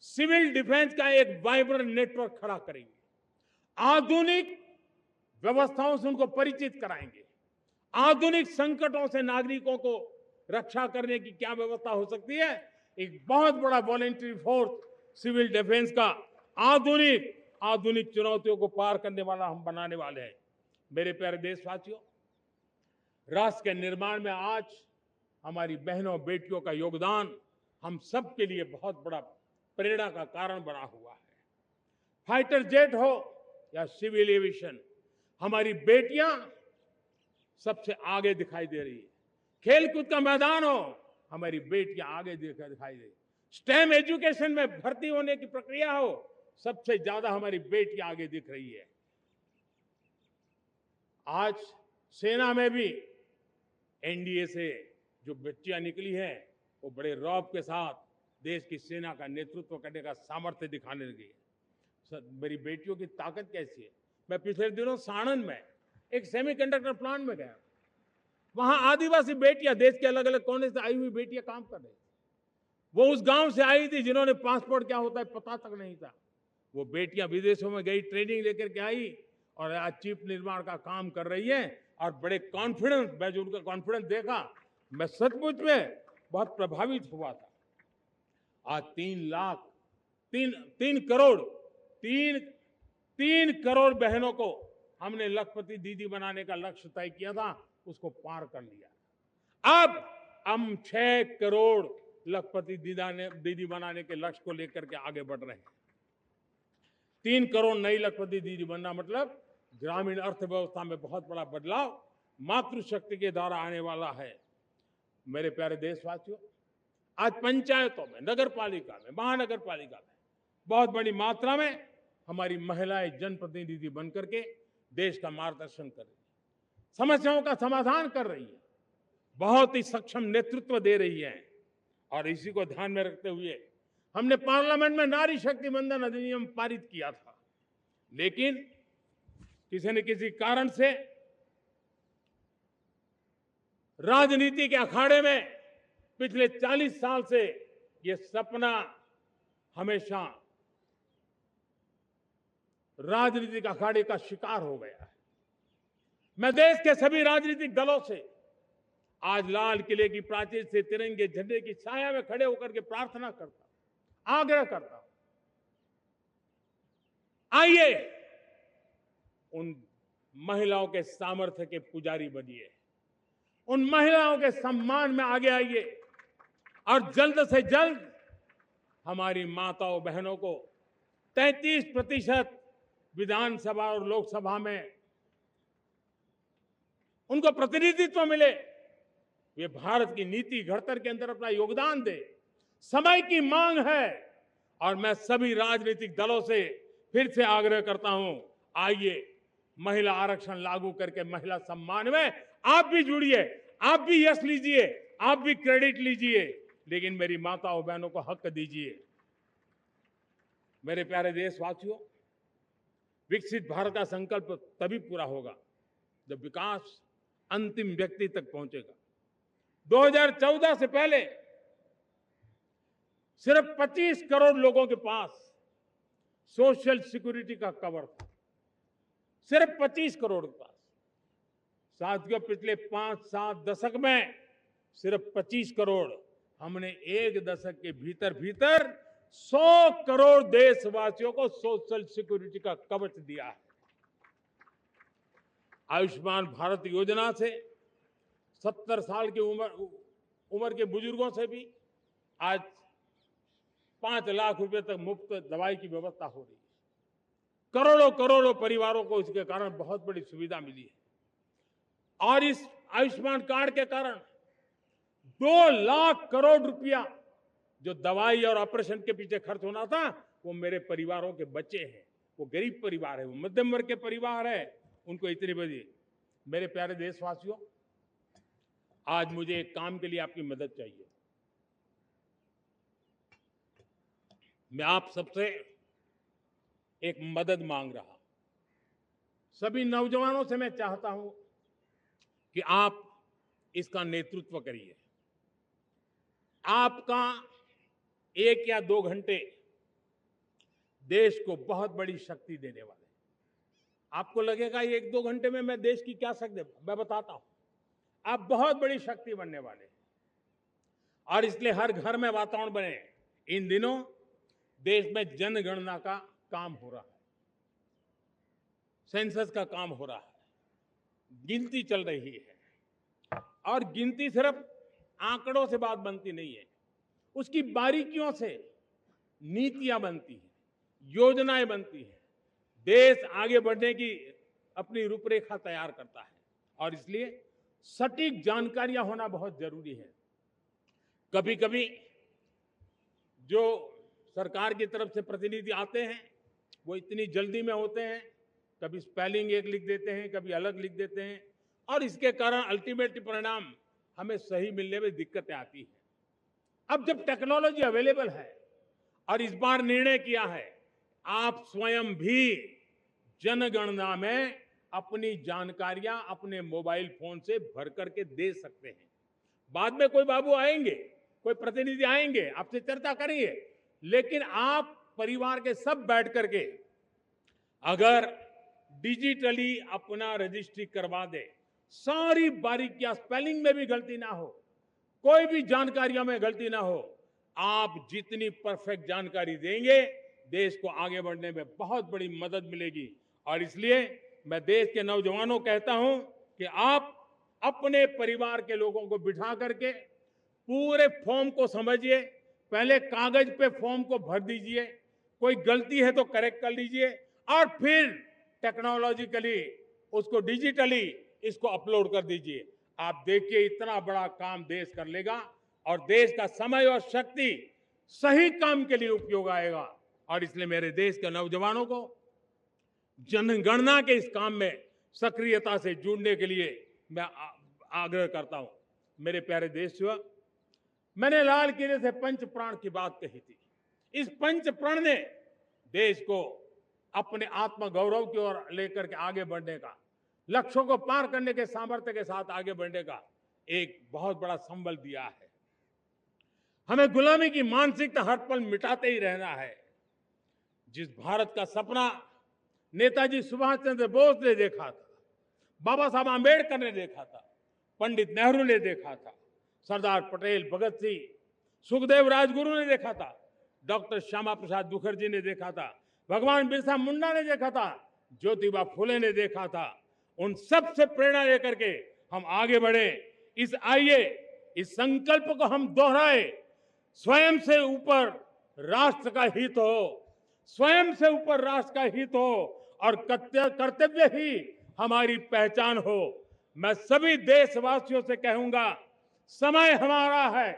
सिविल डिफेंस का एक वाइब्रेंट नेटवर्क खड़ा करेंगे। आधुनिक व्यवस्थाओं से उनको परिचित कराएंगे। आधुनिक संकटों से नागरिकों को रक्षा करने की क्या व्यवस्था हो सकती है, एक बहुत बड़ा वॉलंटरी फोर्स सिविल डिफेंस का आधुनिक चुनौतियों को पार करने वाला हम बनाने वाले हैं। मेरे प्यारे देशवासियों, राष्ट्र के निर्माण में आज हमारी बहनों बेटियों का योगदान हम सब के लिए बहुत बड़ा प्रेरणा का कारण बना हुआ है। फाइटर जेट हो या सिविल एविएशन, हमारी बेटियां सबसे आगे दिखाई दे रही है। खेलकूद का मैदान हो, हमारी बेटियां आगे दिखाई दे रही है। स्टेम एजुकेशन में भर्ती होने की प्रक्रिया हो, सबसे ज्यादा हमारी बेटियां आगे दिख रही है। आज सेना में भी एनडीए से जो बच्चियां निकली हैं, वो बड़े रौब के साथ देश की सेना का नेतृत्व करने का सामर्थ्य दिखाने लगी है। मेरी बेटियों की ताकत कैसी है। मैं पिछले दिनों साणंद में एक सेमीकंडक्टर प्लांट में गया। वहां आदिवासी बेटियां, देश के अलग अलग कोने से आई हुई बेटियां काम कर रही थी। वो उस गांव से आई थी जिन्होंने पासपोर्ट क्या होता है पता तक नहीं था। वो बेटियां विदेशों में गई, ट्रेनिंग लेकर के आई और आज चिप निर्माण का काम कर रही है। और बड़े कॉन्फिडेंस, मैं जो उनका कॉन्फिडेंस देखा, मैं सचमुच में बहुत प्रभावित हुआ था। आज 3 करोड़ बहनों को हमने लखपति दीदी बनाने का लक्ष्य तय किया था, उसको पार कर लिया। अब हम 6 करोड़ लखपति दीदी बनाने के लक्ष्य को लेकर के आगे बढ़ रहे हैं। 3 करोड़ नई लखपति दीदी बनना मतलब ग्रामीण अर्थव्यवस्था में बहुत बड़ा बदलाव मातृशक्ति के द्वारा आने वाला है। मेरे प्यारे देशवासियों, आज पंचायतों में, नगर पालिका में, महानगर पालिका में बहुत बड़ी मात्रा में हमारी महिलाएं जनप्रतिनिधि बनकर के देश का मार्गदर्शन कर रही है, समस्याओं का समाधान कर रही है, बहुत ही सक्षम नेतृत्व दे रही है। और इसी को ध्यान में रखते हुए हमने पार्लियामेंट में नारी शक्ति वंदन अधिनियम पारित किया था। लेकिन किसी न किसी कारण से राजनीति के अखाड़े में पिछले 40 साल से ये सपना हमेशा राजनीतिक अखाड़े का शिकार हो गया है। मैं देश के सभी राजनीतिक दलों से आज लाल किले की प्राचीर से तिरंगे झंडे की छाया में खड़े होकर के प्रार्थना करता हूं, आग्रह करता हूं, आइए उन महिलाओं के सामर्थ्य के पुजारी बनिए, उन महिलाओं के सम्मान में आगे आइए और जल्द से जल्द हमारी माताओं बहनों को 33% विधानसभा और लोकसभा में उनको प्रतिनिधित्व मिले। वे भारत की नीति घड़तर के अंदर अपना योगदान दे। समय की मांग है और मैं सभी राजनीतिक दलों से फिर से आग्रह करता हूं, आइए महिला आरक्षण लागू करके महिला सम्मान में आप भी जुड़िए, आप भी यश लीजिए, आप भी क्रेडिट लीजिए, लेकिन मेरी माताओं बहनों को हक दीजिए। मेरे प्यारे देशवासियों, विकसित भारत का संकल्प तभी पूरा होगा जब विकास अंतिम व्यक्ति तक पहुंचेगा। 2014 से पहले सिर्फ 25 करोड़ लोगों के पास सोशल सिक्योरिटी का कवर था, सिर्फ 25 करोड़ के पास। साथियों, पिछले 5-7 दशक में सिर्फ 25 करोड़, हमने एक दशक के भीतर भीतर 100 करोड़ देशवासियों को सोशल सिक्योरिटी का कवच दिया है। आयुष्मान भारत योजना से 70 साल की उम्र के बुजुर्गों से भी आज 5 लाख रुपए तक मुफ्त दवाई की व्यवस्था हो रही है। करोड़ों करोड़ों परिवारों को इसके कारण बहुत बड़ी सुविधा मिली है। और इस आयुष्मान कार्ड के कारण 2 लाख करोड़ रुपया जो दवाई और ऑपरेशन के पीछे खर्च होना था, वो मेरे परिवारों के बच्चे हैं। वो गरीब परिवार है, वो मध्यम वर्ग के परिवार है, उनको इतनी बड़ी। मेरे प्यारे देशवासियों, आज मुझे एक काम के लिए आपकी मदद चाहिए। मैं आप सबसे एक मदद मांग रहा हूं। सभी नौजवानों से मैं चाहता हूं कि आप इसका नेतृत्व करिए। आपका 1 या 2 घंटे देश को बहुत बड़ी शक्ति देने वाले। आपको लगेगा 1-2 घंटे में मैं देश की क्या शक्ति, मैं बताता हूं। आप बहुत बड़ी शक्ति बनने वाले हैं और इसलिए हर घर में वातावरण बने। इन दिनों देश में जनगणना का काम हो रहा है, सेंसस का काम हो रहा है, गिनती चल रही है। और गिनती सिर्फ आंकड़ों से बात बनती नहीं है, उसकी बारीकियों से नीतियां बनती हैं, योजनाएं बनती हैं, देश आगे बढ़ने की अपनी रूपरेखा तैयार करता है। और इसलिए सटीक जानकारियां होना बहुत जरूरी है। कभी कभी जो सरकार की तरफ से प्रतिनिधि आते हैं वो इतनी जल्दी में होते हैं, कभी स्पेलिंग एक लिख देते हैं, कभी अलग लिख देते हैं, और इसके कारण अल्टीमेट परिणाम हमें सही मिलने में दिक्कतें आती हैं। अब जब टेक्नोलॉजी अवेलेबल है और इस बार निर्णय किया है, आप स्वयं भी जनगणना में अपनी जानकारियां अपने मोबाइल फोन से भर करके दे सकते हैं। बाद में कोई बाबू आएंगे, कोई प्रतिनिधि आएंगे, आपसे चर्चा करेंगे, लेकिन आप परिवार के सब बैठ करके अगर डिजिटली अपना रजिस्ट्री करवा दे, सारी बारीकियां, स्पेलिंग में भी गलती ना हो, कोई भी जानकारियों में गलती ना हो, आप जितनी परफेक्ट जानकारी देंगे देश को आगे बढ़ने में बहुत बड़ी मदद मिलेगी। और इसलिए मैं देश के नौजवानों को कहता हूं कि आप अपने परिवार के लोगों को बिठा करके पूरे फॉर्म को समझिए, पहले कागज पे फॉर्म को भर दीजिए, कोई गलती है तो करेक्ट कर लीजिए, और फिर टेक्नोलॉजिकली उसको डिजिटली इसको अपलोड कर दीजिए। आप देखिए इतना बड़ा काम देश कर लेगा और देश का समय और शक्ति सही काम के लिए उपयोग आएगा। और इसलिए मेरे देश के नौजवानों को जनगणना के इस काम में सक्रियता से जुड़ने के लिए मैं आग्रह करता हूं। मेरे प्यारे देशवासियों, मैंने लाल किले से पंच प्राण की बात कही थी। इस पंच प्राण ने देश को अपने आत्मगौरव की ओर लेकर के आगे बढ़ने का, लक्ष्यों को पार करने के सामर्थ्य के साथ आगे बढ़ने का एक बहुत बड़ा संबल दिया है। हमें गुलामी की मानसिकता हर पल मिटाते ही रहना है। जिस भारत का सपना नेताजी सुभाष चंद्र बोस ने देखा था, बाबा साहब आंबेडकर ने देखा था, पंडित नेहरू ने देखा था, सरदार पटेल, भगत सिंह, सुखदेव राजगुरु ने देखा था, डॉक्टर श्यामा प्रसाद मुखर्जी ने देखा था, भगवान बिरसा मुंडा ने देखा था, ज्योतिबा फुले ने देखा था, उन सब से प्रेरणा लेकर के हम आगे बढ़े। आइए इस संकल्प को हम दोहराए, स्वयं से ऊपर राष्ट्र का हित हो, स्वयं से ऊपर राष्ट्र का हित हो और कर्तव्य ही हमारी पहचान हो। मैं सभी देशवासियों से कहूंगा, समय हमारा है।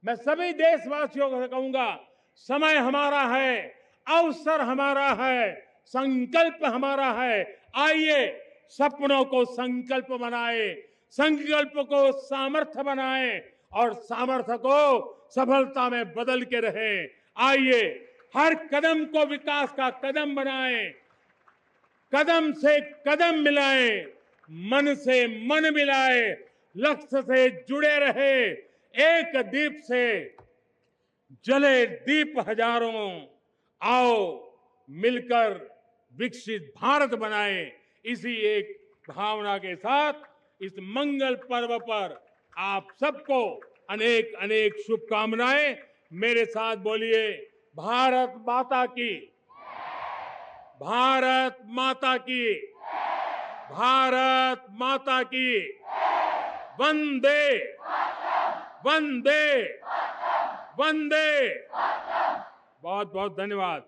मैं सभी देशवासियों को कहूंगा, समय हमारा है, अवसर हमारा है, संकल्प हमारा है। आइए सपनों को संकल्प बनाए, संकल्प को सामर्थ्य बनाए और सामर्थ्य को सफलता में बदल के रहे। आइए हर कदम को विकास का कदम बनाए, कदम से कदम मिलाए, मन से मन मिलाए, लक्ष्य से जुड़े रहे, एक दीप से जले दीप हजारों, आओ मिलकर विकसित भारत बनाए। इसी एक भावना के साथ इस मंगल पर्व पर आप सबको अनेक अनेक शुभकामनाएं। मेरे साथ बोलिए, भारत माता की, भारत माता की, भारत माता की, वंदे वंदे वंदे। बहुत बहुत धन्यवाद।